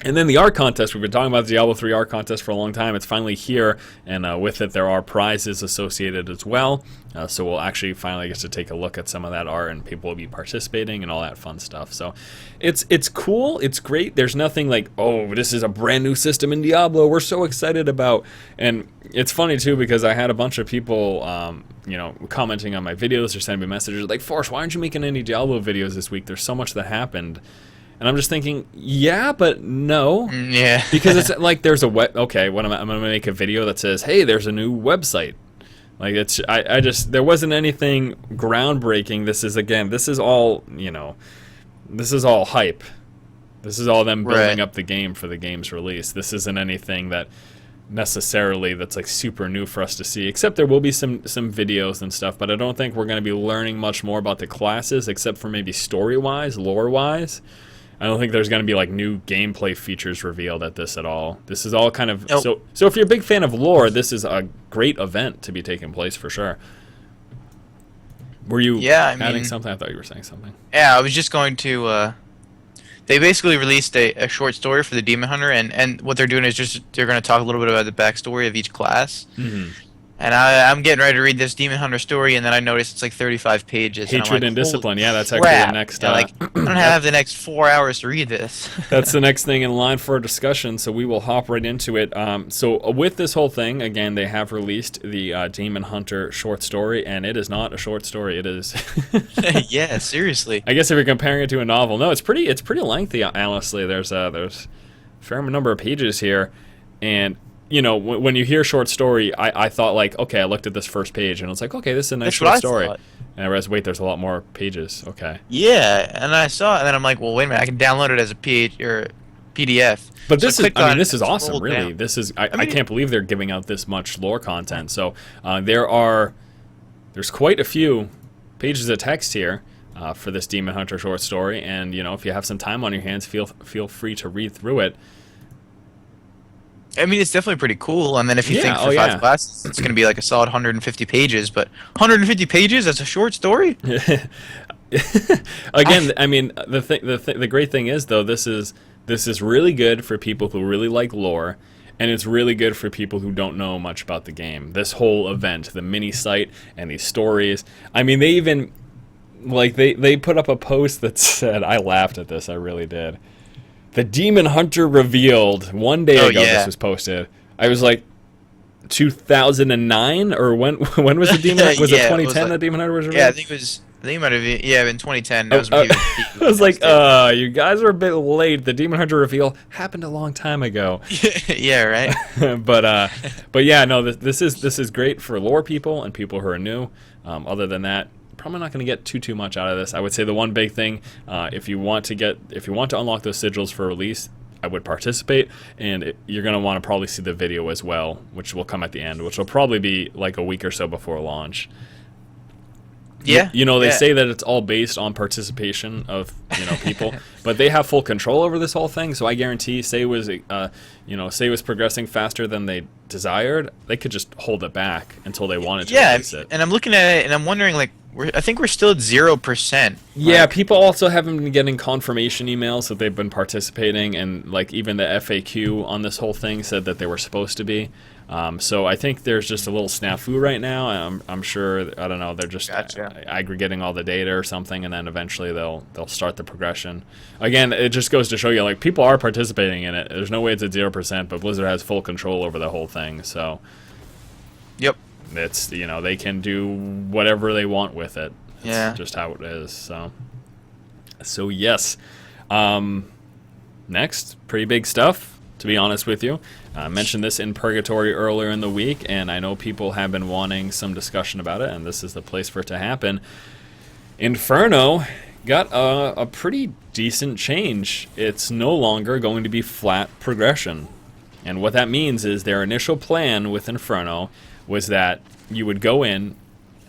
And then the art contest, we've been talking about the Diablo 3 art contest for a long time. It's finally here, and with it there are prizes associated as well. So we'll actually finally get to take a look at some of that art, and people will be participating and all that fun stuff. So it's cool, it's great. There's nothing like, oh, this is a brand new system in Diablo we're so excited about. And it's funny too, because I had a bunch of people commenting on my videos or sending me messages like, Forrest, why aren't you making any Diablo videos this week? There's so much that happened. And I'm just thinking, yeah, but no. Yeah. Because it's like there's a okay, I'm going to make a video that says, hey, there's a new website. Like, I just, there wasn't anything groundbreaking. This is all, this is all hype. This is all them building up the game for the game's release. This isn't anything that necessarily that's like super new for us to see, except there will be some videos and stuff, but I don't think we're going to be learning much more about the classes, except for maybe story-wise, lore-wise. I don't think there's going to be like new gameplay features revealed at this at all. This is all kind of so if you're a big fan of lore, this is a great event to be taking place for sure. Were you adding something? I thought you were saying something. Yeah, I was just going to they basically released a short story for the Demon Hunter, and what they're doing is they're going to talk a little bit about the backstory of each class. Mm-hmm. And I'm getting ready to read this Demon Hunter story, and then I noticed it's like 35 pages. Hatred and Discipline. Yeah, that's actually the next. I don't have the next 4 hours to read this. That's the next thing in line for a discussion, so we will hop right into it. So with this whole thing, again, they have released the Demon Hunter short story, and it is not a short story. It is. Yeah, seriously. I guess if you're comparing it to a novel, no, it's pretty lengthy. Honestly, there's a fair number of pages here, and. When you hear short story, I thought like, okay, I looked at this first page and it's like, okay, this is a nice short story. And I realized, wait, there's a lot more pages. Okay. Yeah, and I saw it, and then I'm like, well, wait a minute, I can download it as a PDF. But this is awesome, really. This is I can't believe they're giving out this much lore content. So there's quite a few pages of text here for this Demon Hunter short story, and if you have some time on your hands, feel free to read through it. I mean, it's definitely pretty cool, and then if you think for 5 classes, it's going to be like a solid 150 pages, but 150 pages, that's a short story? Again, I mean, the great thing is, though, this is really good for people who really like lore, and it's really good for people who don't know much about the game. This whole event, the minisite, and these stories. I mean, they even, like, they put up a post that said, I laughed at this, I really did. The Demon Hunter revealed one day ago. This was posted. I was like, 2009 or when was the Demon Hunter? Was it 2010 that Demon Hunter was revealed? Yeah, I think it might have been in 2010. That was when I was like, you guys are a bit late. The Demon Hunter reveal happened a long time ago. Yeah, right. but yeah, no, this is great for lore people and people who are new. Other than that, probably not going to get too much out of this. I would say the one big thing, if you want to unlock those sigils for release, I would participate, and you're going to want to probably see the video as well, which will come at the end, which will probably be like a week or so before launch. Yeah. They say that it's all based on participation of people, but they have full control over this whole thing. So I guarantee, say it was progressing faster than they desired, they could just hold it back until they wanted to release it. And I'm looking at it and I'm wondering, like, I think we're still at 0%. Yeah, people also haven't been getting confirmation emails that they've been participating, and like even the FAQ on this whole thing said that they were supposed to be. So I think there's just a little snafu right now. I'm sure, I don't know, they're just aggregating all the data or something, and then eventually they'll start the progression. Again, it just goes to show you, like, people are participating in it. There's no way it's at 0%, but Blizzard has full control over the whole thing. So yep, it's they can do whatever they want with it. It's just how it is. So yes. Next, pretty big stuff, to be honest with you. I mentioned this in Purgatory earlier in the week, and I know people have been wanting some discussion about it, and this is the place for it to happen. Inferno got a pretty decent change. It's no longer going to be flat progression. And what that means is their initial plan with Inferno was that you would go in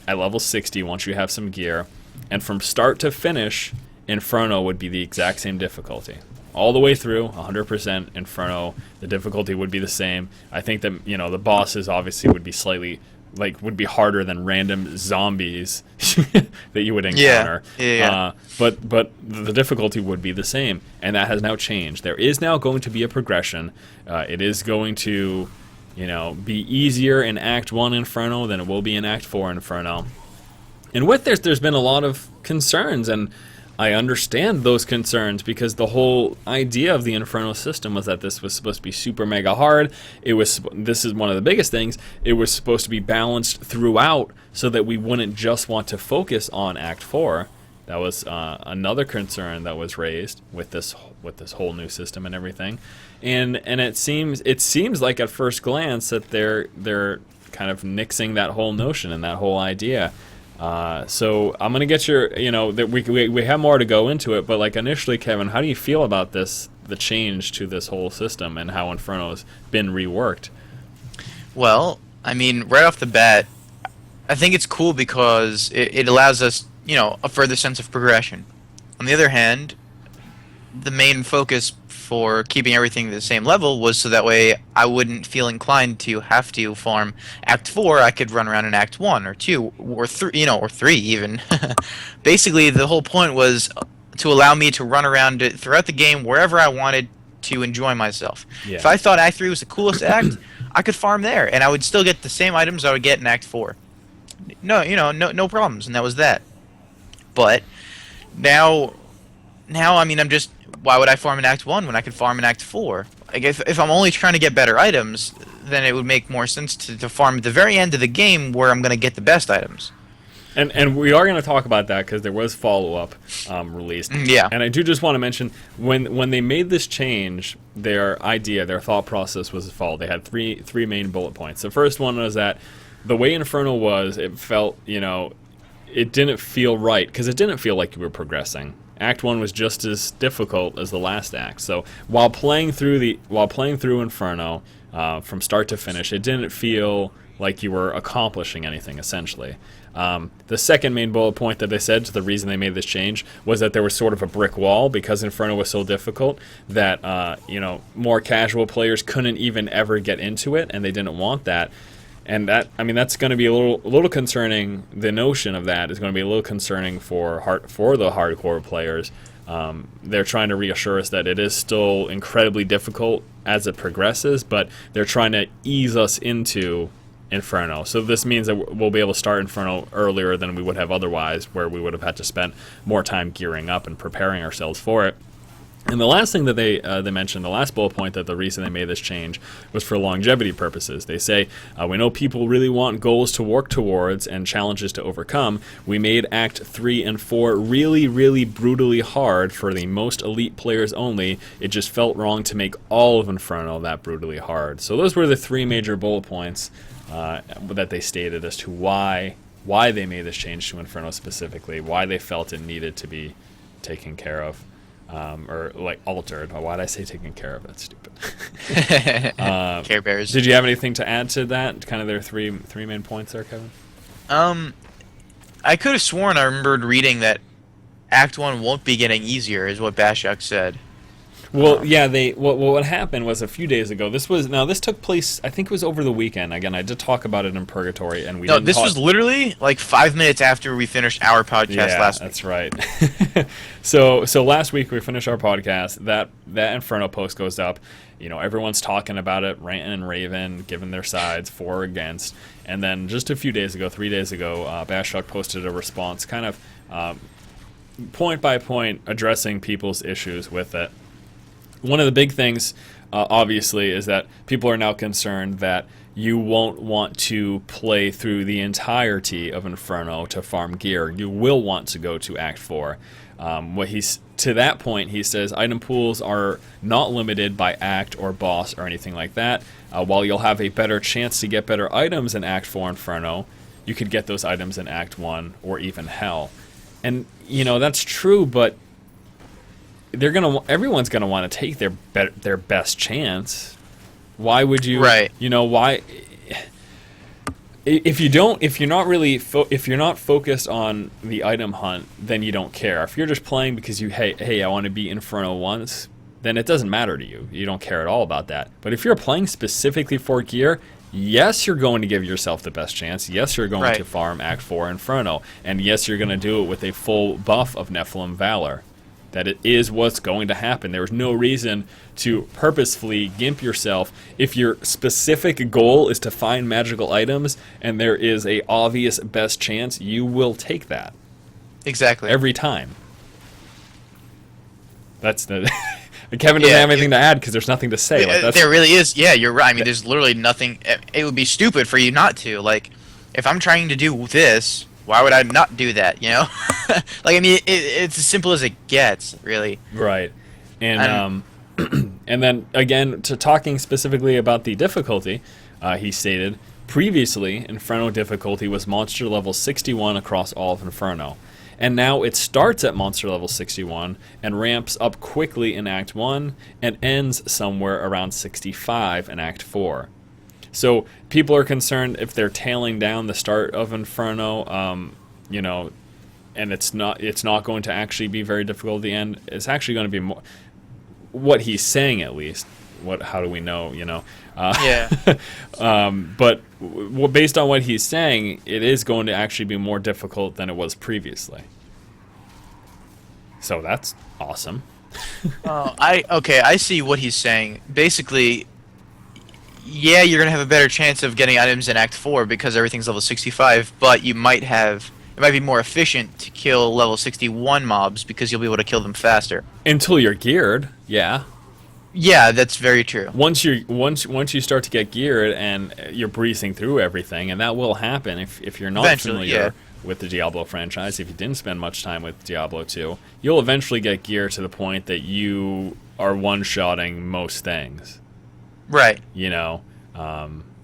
at level 60 once you have some gear, and from start to finish, Inferno would be the exact same difficulty. All the way through, 100% Inferno, the difficulty would be the same. I think that, the bosses obviously would be would be harder than random zombies that you would encounter. Yeah. But the difficulty would be the same, and that has now changed. There is now going to be a progression. It is going to, be easier in Act 1 Inferno than it will be in Act 4 Inferno. And with this, there's been a lot of concerns, and I understand those concerns, because the whole idea of the Inferno system was that this was supposed to be super mega hard. This is one of the biggest things. It was supposed to be balanced throughout so that we wouldn't just want to focus on Act 4. That was another concern that was raised with this whole new system and everything, and it seems like at first glance that they're kind of nixing that whole notion and that whole idea. So I'm gonna get your, that we have more to go into it, but like initially, Kevin, how do you feel about the change to this whole system and how Inferno's been reworked? Well, I mean, right off the bat, I think it's cool because it allows us, a further sense of progression. On the other hand, the main focus for keeping everything at the same level was so that way I wouldn't feel inclined to have to farm Act 4. I could run around in Act 1 or 2 or 3, or 3 even. Basically, the whole point was to allow me to run around throughout the game wherever I wanted to enjoy myself. Yeah. If I thought Act 3 was the coolest act, I could farm there, and I would still get the same items I would get in Act 4. No problems, and that was that. But now, I mean, why would I farm in Act 1 when I could farm in Act 4? Like, if I'm only trying to get better items, then it would make more sense to farm at the very end of the game where I'm going to get the best items. And we are going to talk about that because there was follow-up released. Yeah. And I do just want to mention, when they made this change, their thought process was as follows. They had three main bullet points. The first one was that the way Inferno was, it felt, it didn't feel right because it didn't feel like you were progressing. Act 1 was just as difficult as the last act. So while playing through Inferno from start to finish, it didn't feel like you were accomplishing anything, essentially. The second main bullet point that they said, the reason they made this change, was that there was sort of a brick wall because Inferno was so difficult that more casual players couldn't even ever get into it, and they didn't want that. And that's going to be a little concerning. The notion of that is going to be a little concerning for the hardcore players. They're trying to reassure us that it is still incredibly difficult as it progresses, but they're trying to ease us into Inferno. So this means that we'll be able to start Inferno earlier than we would have otherwise, where we would have had to spend more time gearing up and preparing ourselves for it. And the last thing that they mentioned, the last bullet point, that the reason they made this change was for longevity purposes. They say, we know people really want goals to work towards and challenges to overcome. We made Act 3 and 4 really, really brutally hard for the most elite players only. It just felt wrong to make all of Inferno that brutally hard. So those were the three major bullet points that they stated as to why they made this change to Inferno specifically, why they felt it needed to be taken care of. Or like altered. Why did I say taken care of? That's stupid. Care Bears. Did you have anything to add to that? Kind of their three main points there, Kevin? I could have sworn I remembered reading that Act 1 won't be getting easier, is what Bashak said. Well, yeah, what happened was a few days ago. This took place, I think it was over the weekend. Again, I did talk about it in Purgatory, and this was literally like 5 minutes after we finished our podcast last week. That's right. So last week we finished our podcast. That Inferno post goes up. Everyone's talking about it, ranting and raving, giving their sides for or against. And then just a few days ago, 3 days ago, Bashak posted a response, kind of point by point addressing people's issues with it. One of the big things, obviously, is that people are now concerned that you won't want to play through the entirety of Inferno to farm gear. You will want to go to Act 4. To that point, he says item pools are not limited by act or boss or anything like that. While you'll have a better chance to get better items in Act 4 Inferno, you could get those items in Act 1 or even Hell. And, that's true, but everyone's gonna want to take their best chance. Why would you? Right. Why? If you're not focused on the item hunt, then you don't care. If you're just playing because I want to beat Inferno once, then it doesn't matter to you. You don't care at all about that. But if you're playing specifically for gear, yes, you're going to give yourself the best chance. Yes, you're going to farm Act 4 Inferno, and yes, you're going to do it with a full buff of Nephilim Valor. That it is what's going to happen. There is no reason to purposefully gimp yourself. If your specific goal is to find magical items and there is a obvious best chance, you will take that. Exactly. Every time. That's the... Kevin doesn't have anything to add because there's nothing to say. There really is. Yeah, you're right. I mean, there's literally nothing... It would be stupid for you not to. Like, if I'm trying to do this, why would I not do that? You know, like I mean, it's as simple as it gets, really. Right. And And and then again, to talking specifically about the difficulty, he stated previously Inferno difficulty was monster level 61 across all of Inferno, and now it starts at monster level 61 and ramps up quickly in Act 1 and ends somewhere around 65 in Act 4. So people are concerned if they're tailing down the start of Inferno, you know, and it's not going to actually be very difficult at the end. It's actually going to be more, what he's saying at least. How do we know? You know. yeah, But based on what he's saying, it is going to actually be more difficult than it was previously. So that's awesome. I see what he's saying. Basically, yeah, you're gonna have a better chance of getting items in Act 4 because everything's level 65, but it might be more efficient to kill level 61 mobs because you'll be able to kill them faster. Until you're geared, yeah. Yeah, that's very true. Once you start to get geared and you're breezing through everything, and that will happen if you're not Eventually, familiar with the Diablo franchise, if you didn't spend much time with Diablo 2, you'll eventually get geared to the point that you are one-shotting most things. Right. You know,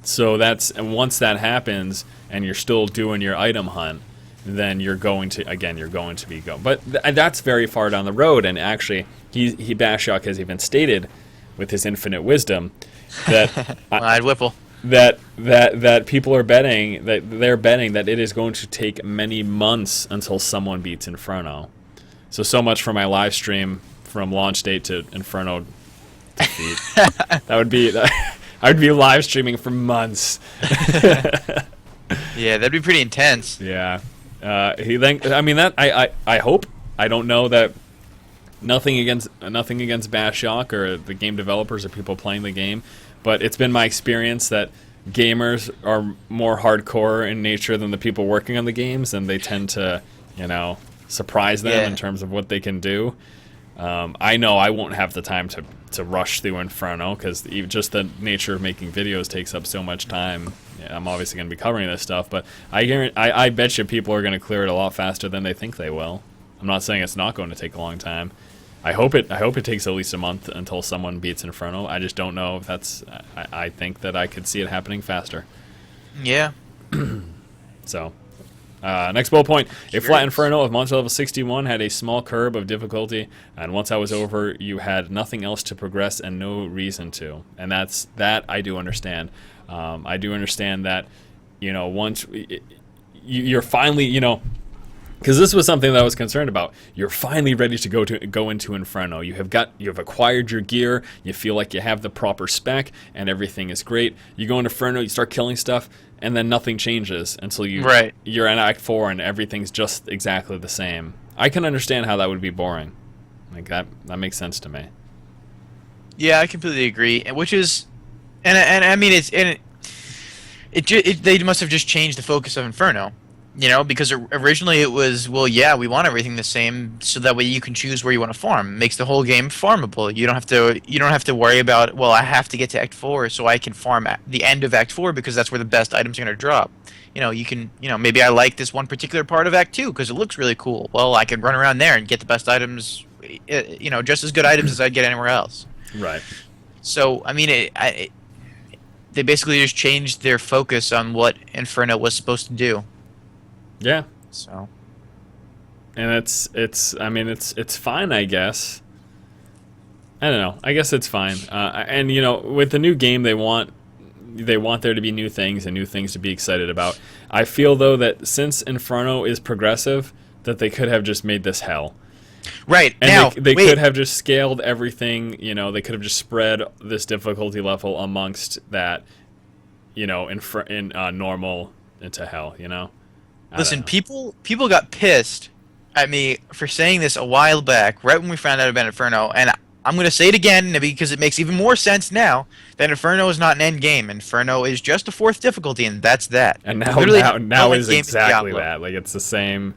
so and once that happens and you're still doing your item hunt, then you're going to be going. But that's very far down the road, and actually Bashok has even stated with his infinite wisdom that I'd Whipple. that people are betting that it is going to take many months until someone beats Inferno. So much for my live stream from launch date to Inferno defeat. I'd be live streaming for months. Yeah, that'd be pretty intense. Yeah. I hope. I don't know that. Nothing against Bashok or the game developers or people playing the game, but it's been my experience that gamers are more hardcore in nature than the people working on the games, and they tend to, surprise them in terms of what they can do. I know I won't have the time to rush through Inferno because just the nature of making videos takes up so much time. Yeah, I'm obviously going to be covering this stuff, but I bet you people are going to clear it a lot faster than they think they will. I'm not saying it's not going to take a long time. I hope it takes at least a month until someone beats Inferno. I just don't know if that's. I think that I could see it happening faster. Yeah. So, next bullet point: a flat Inferno of monster level 61 had a small curve of difficulty, and once I was over, you had nothing else to progress and no reason to. And that I do understand. I do understand that, once you're finally, because this was something that I was concerned about. You're finally ready to go into Inferno. You have acquired your gear. You feel like you have the proper spec, and everything is great. You go into Inferno, you start killing stuff, and then nothing changes until you're in Act 4, and everything's just exactly the same. I can understand how that would be boring. Like that makes sense to me. Yeah, I completely agree. Which is, and I mean they must have just changed the focus of Inferno. Because originally it was, well, yeah, we want everything the same, so that way you can choose where you want to farm. It makes the whole game farmable. You don't have to worry about, well, I have to get to Act 4 so I can farm at the end of Act 4 because that's where the best items are going to drop. You can, maybe I like this one particular part of Act 2 because it looks really cool. Well, I can run around there and get the best items, just as good items as I'd get anywhere else. Right. So, I mean, they basically just changed their focus on what Inferno was supposed to do. Yeah. So. And it's fine, I guess. I don't know. I guess it's fine. And with the new game, they want there to be new things and new things to be excited about. I feel though that since Inferno is progressive, that they could have just made this hell. Right. And now, they could have just scaled everything. They could have just spread this difficulty level amongst that. In normal into hell. Listen, people got pissed at me for saying this a while back, right when we found out about Inferno, and I'm going to say it again because it makes even more sense now that Inferno is not an end game. Inferno is just a 4th difficulty, and that's that. And now is exactly that. Like, it's the same.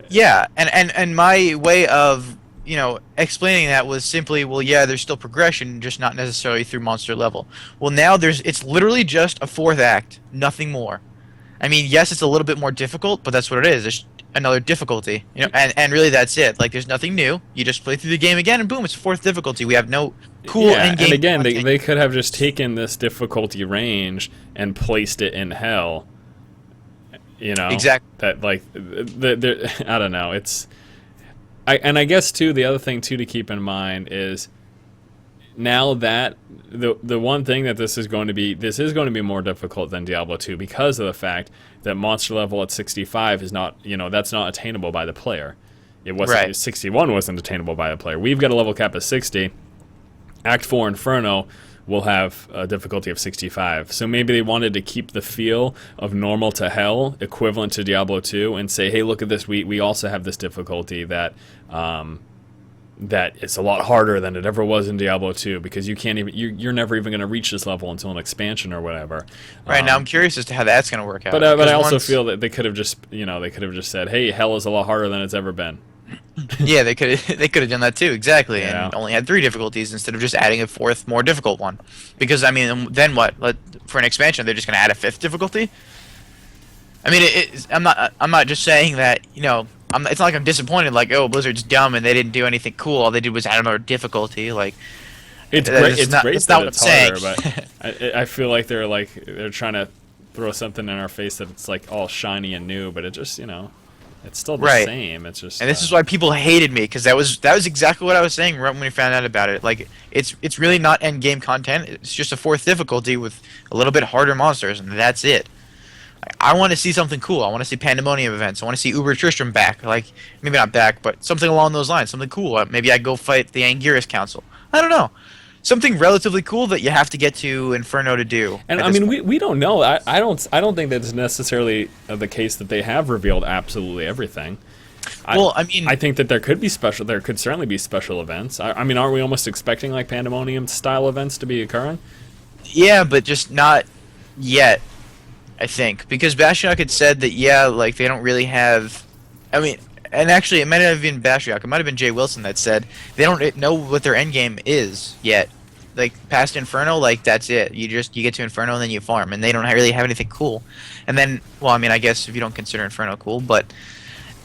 Yeah, and my way of explaining that was simply, well, yeah, there's still progression, just not necessarily through monster level. Well, now it's literally just a 4th act, nothing more. I mean, yes, it's a little bit more difficult, but that's what it is. It's another difficulty, and really that's it. Like, there's nothing new. You just play through the game again, and boom, it's a fourth difficulty. We have no cool Yeah, end and game again, content. they could have just taken this difficulty range and placed it in hell. Exactly. That like I don't know. I guess too the other thing too to keep in mind is now that the one thing that this is going to be more difficult than Diablo 2 because of the fact that monster level at 65 is not, that's not attainable by the player. It wasn't Right. 61 wasn't attainable by the player. We've got a level cap of 60. Act 4 Inferno will have a difficulty of 65. So maybe they wanted to keep the feel of normal to hell equivalent to Diablo 2 and say, hey, look at this, we also have this difficulty that that it's a lot harder than it ever was in Diablo 2 because you're never even going to reach this level until an expansion or whatever. Right, now I'm curious as to how that's going to work out. But I because also once- feel that they could have just said, hey, hell is a lot harder than it's ever been. Yeah, they could have done that too, exactly, Yeah. and only had 3 difficulties instead of just adding a 4th, more difficult one. Because I mean, then what? For an expansion, they're just going to add a 5th difficulty. I mean, I'm not just saying that. It's not like I'm disappointed. Like, oh, Blizzard's dumb and they didn't do anything cool. All they did was add another difficulty. Like, It's that great. is It's not- great that's that not what it's I'm harder, but I feel like they're trying to throw something in our face that it's like all shiny and new, but it just it's still the Right. same. It's just and this is why people hated me, because that was exactly what I was saying right when we found out about it. Like, it's really not end game content. It's just a 4th difficulty with a little bit harder monsters, and that's it. I want to see something cool. I want to see Pandemonium events. I want to see Uber Tristram back. Like, maybe not back, but something along those lines. Something cool. Maybe I go fight the Anguirus Council. I don't know. Something relatively cool that you have to get to Inferno to do. And at I this mean, point. we don't know. I don't think that it's necessarily the case that they have revealed absolutely everything. Well, I mean, I think that there could certainly be special events. I mean, aren't we almost expecting like Pandemonium style events to be occurring? yeah, but just not yet, I think. Because Bashiok had said that, yeah, like, they don't really have... I mean, and actually, it might not have been Bashiok. It might have been Jay Wilson that said they don't know what their endgame is yet. Like, past Inferno, like, that's it. You get to Inferno and then you farm. And they don't really have anything cool. And then, well, I mean, I guess if you don't consider Inferno cool, but...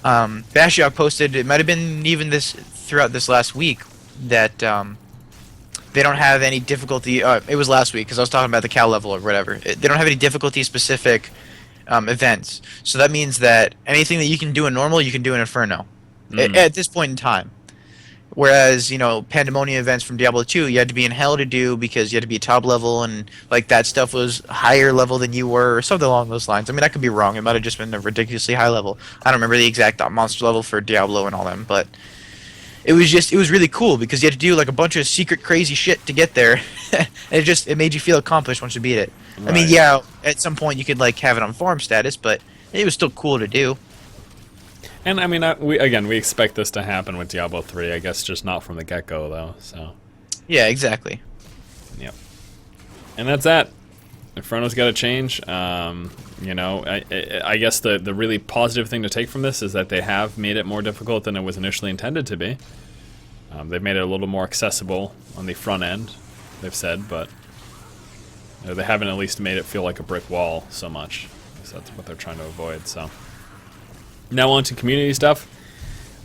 Bashiok posted, it might have been even throughout this last week, that they don't have any difficulty. It was last week because I was talking about the Cal level or whatever. They don't have any difficulty specific events. So that means that anything that you can do in normal, you can do in Inferno at this point in time. Whereas, Pandemonium events from Diablo 2, you had to be in Hell to do because you had to be top level, and like that stuff was higher level than you were, or something along those lines. I mean, I could be wrong. It might have just been a ridiculously high level. I don't remember the exact monster level for Diablo and all them, but it was really cool because you had to do like a bunch of secret crazy shit to get there. And it made you feel accomplished once you beat it. I mean, Right. yeah, at some point you could like have it on farm status, but it was still cool to do. And I mean, we expect this to happen with Diablo 3. I guess just not from the get-go though. So. Yeah, exactly. Yep. And that's that. Inferno's got to change. I guess the really positive thing to take from this is that they have made it more difficult than it was initially intended to be. They've made it a little more accessible on the front end, they've said, but they haven't at least made it feel like a brick wall so much. So that's what they're trying to avoid. So now on to community stuff.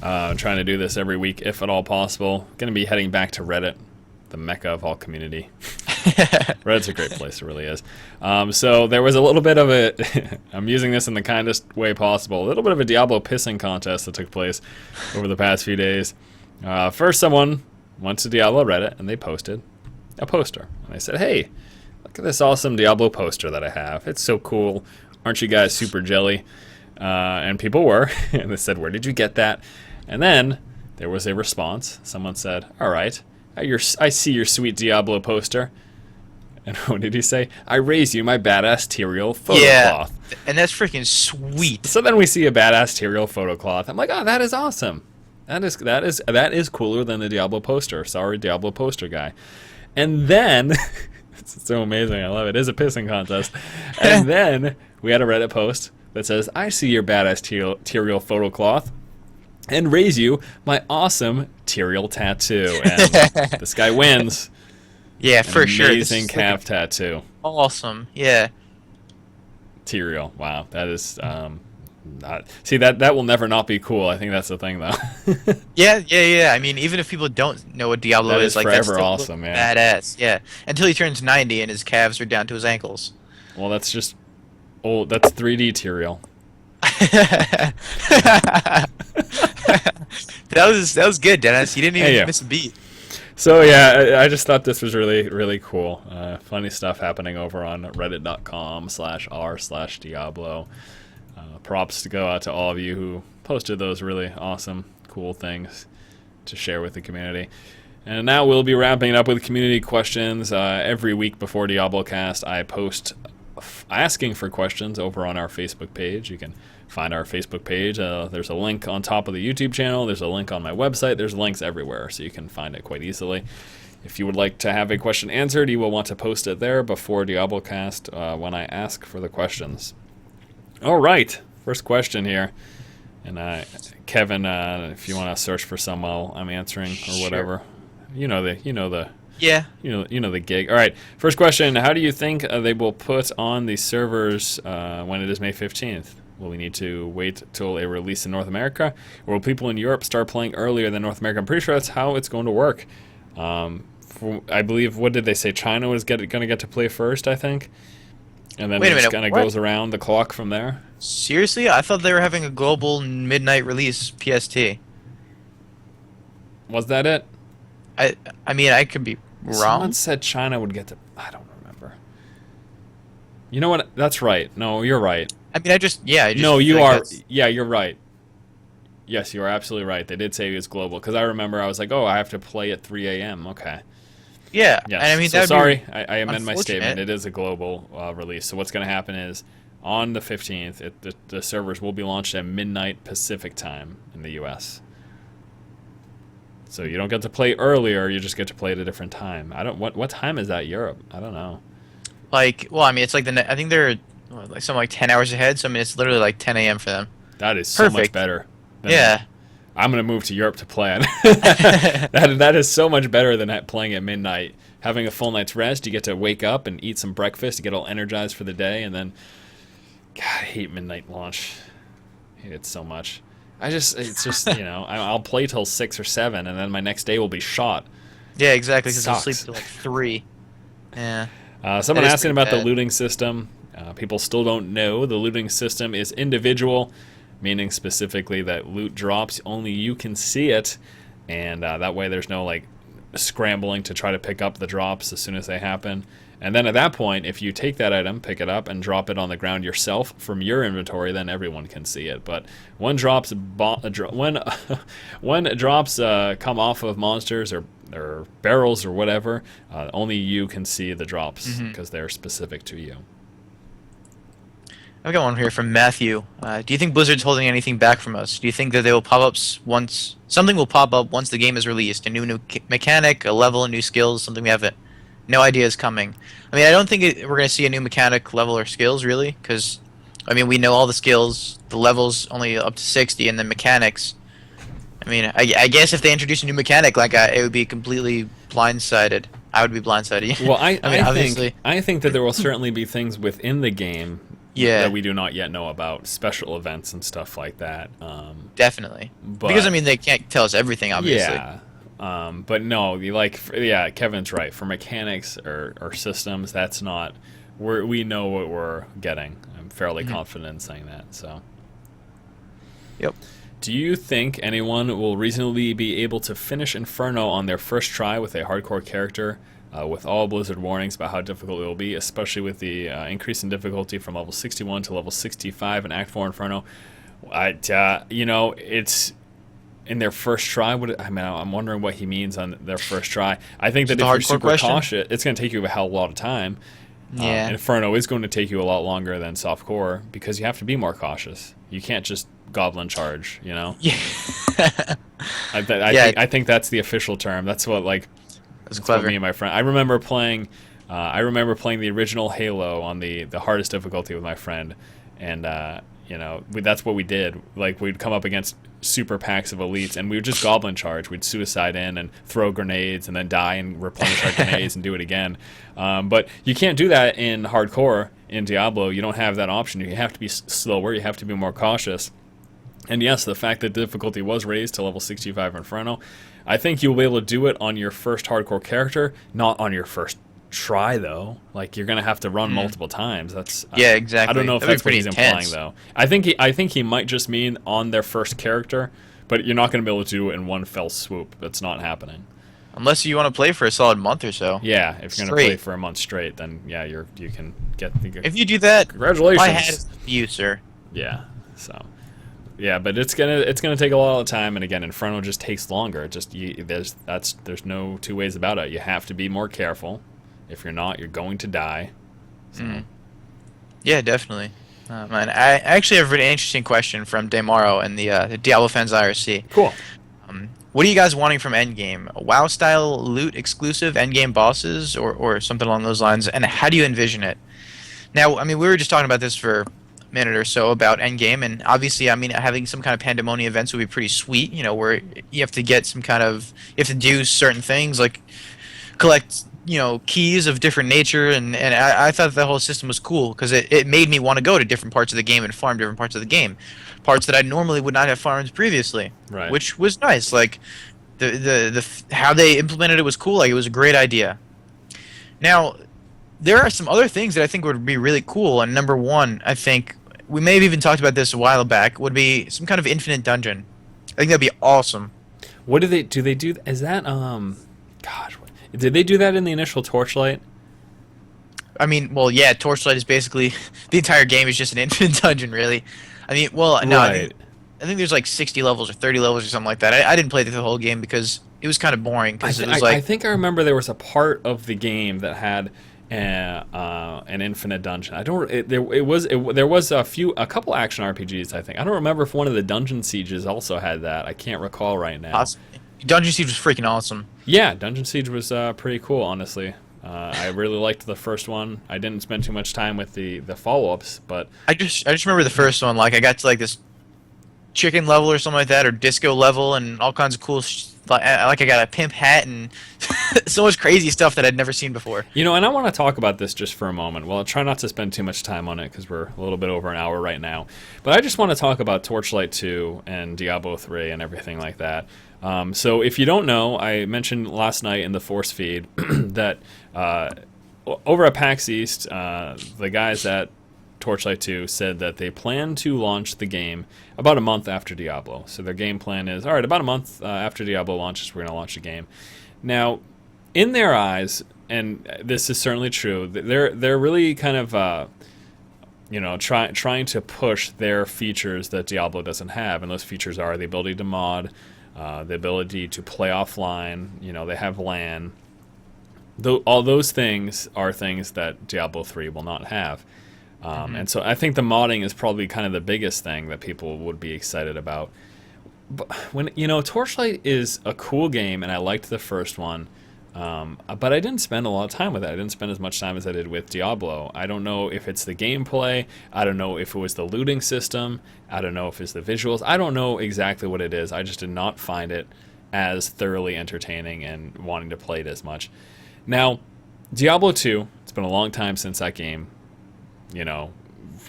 I'm trying to do this every week, if at all possible. Going to be heading back to Reddit, the mecca of all community. Reddit's a great place, it really is. So there was a little bit of a, I'm using this in the kindest way possible, a little bit of a Diablo pissing contest that took place over the past few days. First, someone went to Diablo Reddit and they posted a poster. And they said, hey, look at this awesome Diablo poster that I have. It's so cool. Aren't you guys super jelly? And people were. And they said, where did you get that? And then there was a response. Someone said, all right, I see your sweet Diablo poster. And what did he say? I raise you my badass Tyrael photo cloth. And that's freaking sweet. So then we see a badass Tyrael photo cloth. I'm like, oh, that is awesome. That is cooler than the Diablo poster. Sorry, Diablo poster guy. And then it's so amazing. I love it. It is a pissing contest. And then we had a Reddit post that says, I see your badass Tyrael photo cloth and raise you my awesome Tyrael tattoo. And this guy wins. Yeah, for sure. This Amazing is calf tattoo. awesome. Yeah. Material. Wow, that is see that will never not be cool. I think that's the thing, though. Yeah. I mean, even if people don't know what Diablo That is, is like that's forever still awesome, yeah. badass. Yeah, until he turns 90 and his calves are down to his ankles. Well, that's just old. That's 3D material. That was good, Dennis. You didn't even Hey, yeah. miss a beat. So yeah, I just thought this was really, really cool. Funny stuff happening over on reddit.com/r/Diablo. Props to go out to all of you who posted those really awesome, cool things to share with the community. And now we'll be wrapping it up with community questions. Every week before DiabloCast, I post asking for questions over on our Facebook page. You can find our Facebook page. There's a link on top of the YouTube channel. There's a link on my website. There's links everywhere, so you can find it quite easily. If you would like to have a question answered, you will want to post it there before DiabloCast when I ask for the questions. All right, first question here. And Kevin, if you want to search for some while I'm answering or whatever, you know the Yeah. you know the gig. All right, first question: how do you think they will put on the servers when it is May 15th? Will we need to wait till a release in North America, or will people in Europe start playing earlier than North America? I'm pretty sure that's how it's going to work. I believe, what did they say? China was going to get to play first, I think, and then Wait a it just minute, kind of what? goes around the clock from there. Seriously? I thought they were having a global midnight release PST. Was that it? I mean, I could be wrong. Someone said China would get to. I don't remember. You know what? That's right. No, you're right. I mean, I just No, you feel like are. that's- Yeah, you're right. Yes, you are absolutely right. They did say it was global, because I remember I was like, oh, I have to play at 3 a.m. Okay. Yeah, Yes. and I mean, So that'd sorry, be I amend my statement. unfortunate. It is a global release. So what's going to happen is on the 15th, the servers will be launched at midnight Pacific time in the U.S. So you don't get to play earlier. You just get to play at a different time. I don't. What time is that Europe? I don't know. Like, well, I mean, it's like I think they're like something like 10 hours ahead. So I mean, it's literally like 10 a.m. for them. That is so much Perfect. better. Yeah. I'm going to move to Europe to play it. That is so much better than playing at midnight. Having a full night's rest, you get to wake up and eat some breakfast, you get all energized for the day, and then, God, I hate midnight launch. I hate it so much. It's just, I'll play till 6 or 7, and then my next day will be shot. Yeah, exactly. Because I'll Sucks. sleep till like 3. Yeah. Someone That is asking pretty about the bad. looting system. People still don't know. The looting system is individual, meaning specifically that loot drops, only you can see it, and that way there's no like scrambling to try to pick up the drops as soon as they happen. And then at that point, if you take that item, pick it up, and drop it on the ground yourself from your inventory, then everyone can see it. But when drops when drops come off of monsters or barrels or whatever, only you can see the drops because they're specific to you. I've got one here from Matthew. Do you think Blizzard's holding anything back from us? Do you think that they will pop up once something will pop up once the game is released? A new mechanic, a level, new skills, something we have no idea is coming. I mean, I don't think we're going to see a new mechanic, level, or skills really, because I mean we know all the skills, the levels only up to 60, and then mechanics. I mean, I guess if they introduce a new mechanic, like it would be completely blindsided. I would be blindsided. Well, I mean, obviously. think that there will certainly be things within the game Yeah. that we do not yet know about, special events and stuff like that. Definitely. But, Because I mean, they can't tell us everything, obviously. yeah. But no, Kevin's right. For mechanics or systems, that's not. We know what we're getting. I'm fairly confident in saying that. So. Yep. Do you think anyone will reasonably be able to finish Inferno on their first try with a hardcore character, with all Blizzard warnings about how difficult it will be, especially with the increase in difficulty from level 61 to level 65 in Act 4 Inferno? It's in their first try. I'm wondering what he means on their first try. I think that if you're super cautious, it's going to take you a hell of a lot of time. Yeah. Inferno is going to take you a lot longer than softcore because you have to be more cautious. You can't just goblin charge, Yeah. I think that's the official term. That's what That's what clever. me and my friend. I remember playing the original Halo on the hardest difficulty with my friend, and that's what we did. Like, we'd come up against super packs of elites, and we would just goblin charge. We'd suicide in and throw grenades, and then die and replenish our grenades and do it again. But you can't do that in hardcore. in Diablo, you don't have that option. You have to be slower. You have to be more cautious. And yes, the fact that difficulty was raised to level 65 Inferno, I think you'll be able to do it on your first hardcore character, not on your first try, though. Like, you're going to have to run multiple times. That's Yeah, exactly. I don't know if That'd that's be what he's pretty intense. implying, though. I think he might just mean on their first character, but you're not going to be able to do it in one fell swoop. That's not happening. Unless you want to play for a solid month or so. Yeah, if you're going to play for a month straight, then yeah, you can get the... If you do that, Congratulations. my hat is to you, sir. Yeah, so... Yeah, but it's gonna take a lot of time, and again, Inferno just takes longer. There's no two ways about it. You have to be more careful. If you're not, you're going to die. So. Yeah, definitely. Man, I actually have a really interesting question from Demaro and the Diablo Fans IRC. Cool. What are you guys wanting from Endgame? A WoW-style loot exclusive Endgame bosses, or something along those lines? And how do you envision it? Now, I mean, we were just talking about this for minute or so about Endgame, and obviously, I mean, having some kind of pandemonium events would be pretty sweet, you know, where you have to get some kind of, you have to do certain things, like collect, you know, keys of different nature, and I thought the whole system was cool, because it made me want to go to different parts of the game and farm different parts of the game, parts that I normally would not have farmed previously, right. Which was nice. Like, the how they implemented it was cool, like, it was a great idea. Now, there are some other things that I think would be really cool, and number one, I think, we may have even talked about this a while back, would be some kind of infinite dungeon. I think that'd be awesome. What do they do? Is that gosh, did they do that in the initial Torchlight? I mean, well, yeah, Torchlight is basically the entire game is just an infinite dungeon, really. I mean, well, no, right. I think there's like 60 levels or 30 levels or something like that. I didn't play through the whole game because it was kind of boring. Because it was like, I think I remember there was a part of the game that had an infinite dungeon. There was a couple action RPGs. I think I don't remember if one of the Dungeon Sieges also had that. I can't recall right now. Possibly. Dungeon Siege was freaking awesome. Yeah, Dungeon Siege was pretty cool, honestly. I really liked the first one. I didn't spend too much time with the follow-ups, but I just remember the first one. Like, I got to like this chicken level or something like that, or disco level, and all kinds of cool. Like I got a pimp hat and so much crazy stuff that I'd never seen before. You know, and I want to talk about this just for a moment. Well, I'll try not to spend too much time on it because we're a little bit over an hour right now. But I just want to talk about Torchlight 2 and Diablo 3 and everything like that. So if you don't know, I mentioned last night in the Force feed that over at PAX East, the guys at Torchlight 2 said that they plan to launch the game about a month after Diablo. So their game plan is, all right, about a month after Diablo launches, we're going to launch the game. Now, in their eyes, and this is certainly true, they're really kind of trying to push their features that Diablo doesn't have, and those features are the ability to mod, the ability to play offline. You know, they have LAN. All those things are things that Diablo 3 will not have. And so I think the modding is probably kind of the biggest thing that people would be excited about. But when Torchlight is a cool game, and I liked the first one, but I didn't spend a lot of time with it. I didn't spend as much time as I did with Diablo. I don't know if it's the gameplay. I don't know if it was the looting system. I don't know if it's the visuals. I don't know exactly what it is. I just did not find it as thoroughly entertaining and wanting to play it as much. Now, Diablo 2, it's been a long time since that game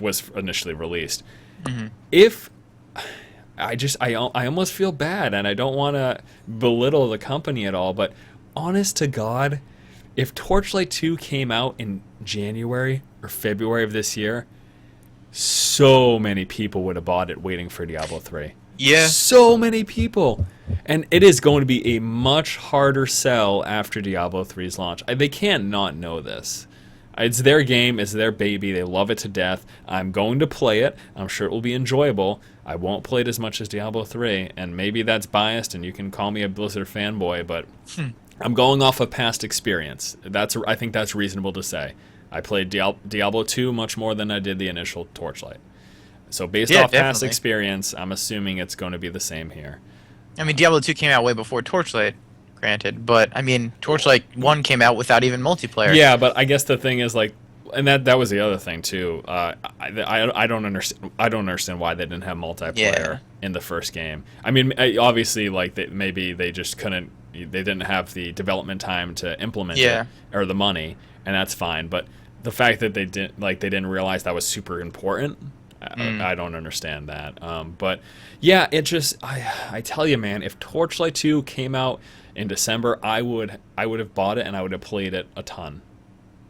was initially released. If I almost feel bad, and I don't want to belittle the company at all, but honest to God, if Torchlight 2 came out in January or February of this year, so many people would have bought it waiting for Diablo 3. Yeah. So many people. And it is going to be a much harder sell after Diablo 3's launch. They can't not know this. It's their game, it's their baby, they love it to death. I'm going to play it, I'm sure it will be enjoyable. I won't play it as much as Diablo 3, and maybe that's biased and you can call me a Blizzard fanboy, but I'm going off of past experience. I think that's reasonable to say. I played Diablo 2 much more than I did the initial Torchlight. So based off past experience, I'm assuming it's going to be the same here. I mean, Diablo 2 came out way before Torchlight, granted, but I mean, Torchlight 1 came out without even multiplayer. Yeah, but I guess the thing is, like, and that was the other thing too. I don't understand why they didn't have multiplayer in the first game. I mean, obviously, like maybe they just couldn't. They didn't have the development time to implement it or the money, and that's fine. But the fact that they didn't realize that was super important. I don't understand that. But yeah, it just I tell you, man, if Torchlight 2 came out in December, I would have bought it and I would have played it a ton.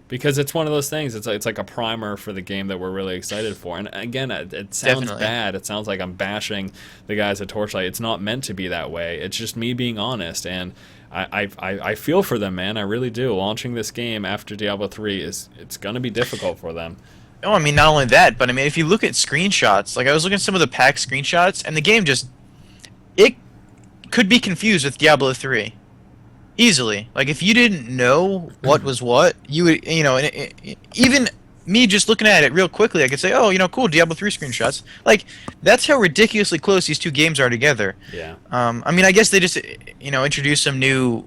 Because it's one of those things. It's like a primer for the game that we're really excited for. And again, it sounds Definitely. bad. It sounds like I'm bashing the guys at Torchlight. It's not meant to be that way. It's just me being honest. And I feel for them, man. I really do. Launching this game after Diablo 3 it's going to be difficult for them. Oh, I mean, not only that, but I mean, if you look at screenshots, like I was looking at some of the pack screenshots, and the game it could be confused with Diablo 3. Easily. Like, if you didn't know what was what, you would, even me just looking at it real quickly, I could say, oh, cool, Diablo 3 screenshots. Like, that's how ridiculously close these two games are together. Yeah. I mean, I guess they just, introduced some new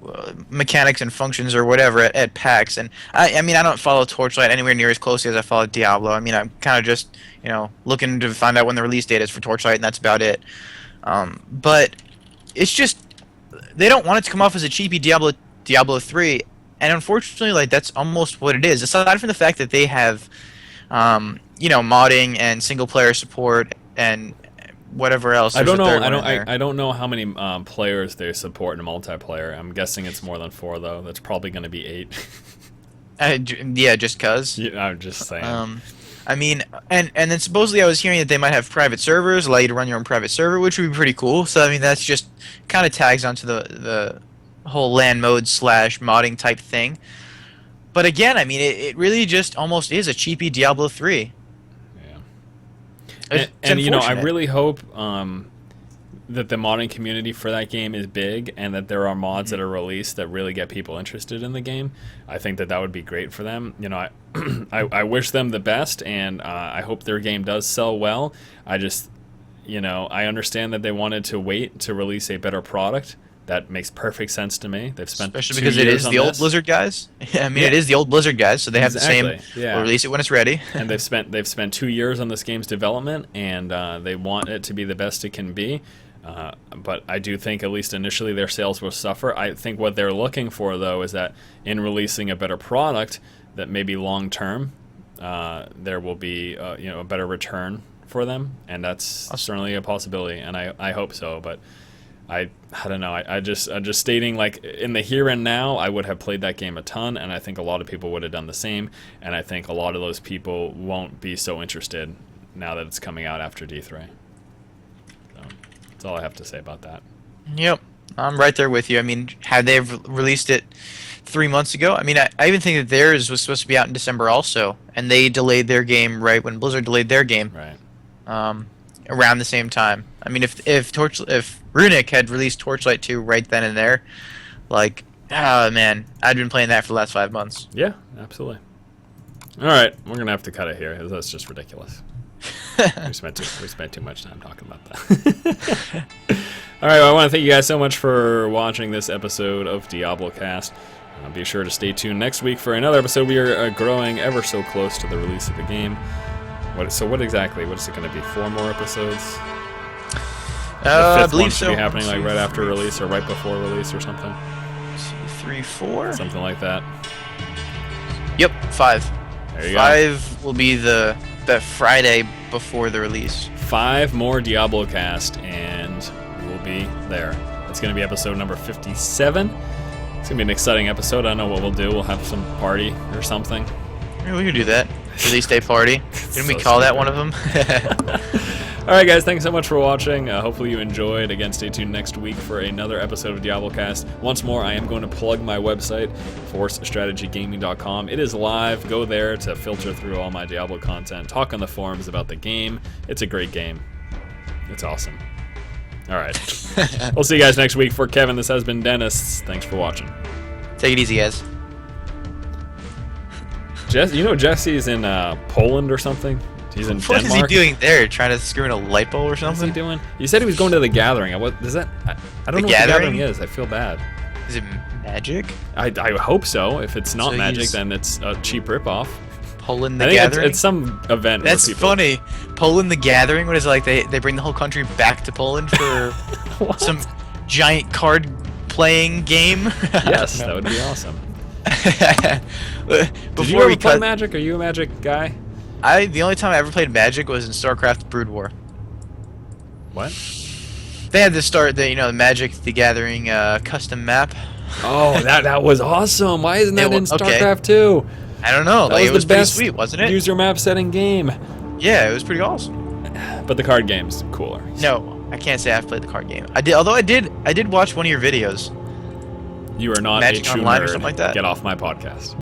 mechanics and functions or whatever at PAX, and I mean, I don't follow Torchlight anywhere near as closely as I follow Diablo. I mean, I'm kind of just, looking to find out when the release date is for Torchlight, and that's about it. But it's just, they don't want it to come off as a cheapy Diablo 3, and unfortunately, like, that's almost what it is. Aside from the fact that they have, modding and single player support and whatever else. I don't know. I don't know how many players they support in multiplayer. I'm guessing it's more than 4 though. That's probably going to be 8. Yeah, just cause. Yeah, I'm just saying. I mean, and then supposedly I was hearing that they might have private servers, allow you to run your own private server, which would be pretty cool. So I mean, that's just kind of tags onto the whole LAN mode / modding type thing. But again, I mean, it really just almost is a cheapy Diablo 3. Yeah. And I really hope that the modding community for that game is big, and that there are mods that are released that really get people interested in the game. I think that would be great for them. I wish them the best, and I hope their game does sell well. I just, I understand that they wanted to wait to release a better product. That makes perfect sense to me. They've spent especially because it is the old Blizzard guys. I mean, it is the old Blizzard guys, so they have the same. Yeah. We'll release it when it's ready. And they've spent 2 years on this game's development, and they want it to be the best it can be. But I do think, at least initially, their sales will suffer. I think what they're looking for, though, is that in releasing a better product, that maybe long term, there will be a better return for them, and that's certainly a possibility. And I hope so, but. I don't know. I just stating, like, in the here and now, I would have played that game a ton, and I think a lot of people would have done the same. And I think a lot of those people won't be so interested now that it's coming out after D3. So that's all I have to say about that. Yep, I'm right there with you. I mean, had they released it 3 months ago, I mean, I even think that theirs was supposed to be out in December also, and they delayed their game right when Blizzard delayed their game. Right. Around the same time. I mean, if Runic had released Torchlight 2 right then and there, like, oh man, I'd been playing that for the last 5 months. Yeah, absolutely. All right, we're gonna have to cut it here. That's just ridiculous. we spent too much time talking about that. All right, well, I want to thank you guys so much for watching this episode of DiabloCast. Be sure to stay tuned next week for another episode. We are growing ever so close to the release of the game. What is it going to be? 4 more episodes? The fifth one should be happening like right after release or right before release or something. 2, 3, 4. Something like that. Yep, 5. There you go. 5 will be the Friday before the release. 5 more DiabloCast, and we'll be there. That's going to be episode number 57. It's going to be an exciting episode. I don't know what we'll do. We'll have some party or something. Yeah, we could do that. Release day party. Didn't we call that one of them? Alright guys, thanks so much for watching. Hopefully you enjoyed. Again, stay tuned next week for another episode of DiabloCast. Once more, I am going to plug my website, forcestrategygaming.com. It is live. Go there to filter through all my Diablo content. Talk on the forums about the game. It's a great game. It's awesome. Alright. We'll see you guys next week. For Kevin, this has been Dennis. Thanks for watching. Take it easy, guys. Jesse's in Poland or something? He's in Denmark. What is he doing there? Trying to screw in a light bulb or something? What's he doing? You said he was going to the Gathering. I don't know what the Gathering is. I feel bad. Is it magic? I hope so. If it's not magic, then it's a cheap ripoff. Poland the Gathering? It's some event. That's funny. Poland the Gathering? What is it like? They bring the whole country back to Poland for some giant card playing game? Yes, that would be awesome. Did you ever play Magic? Are you a Magic guy? The only time I ever played Magic was in StarCraft Brood War. What? They had the Magic the Gathering custom map. Oh, that was awesome. Why isn't that in StarCraft 2? I don't know. That it was the pretty best sweet, wasn't it? User map setting game. Yeah, it was pretty awesome. But the card game's cooler. No, I can't say I've played the card game. Although I did watch one of your videos. You are not Magic a true Online nerd. or something like that. Get off my podcast.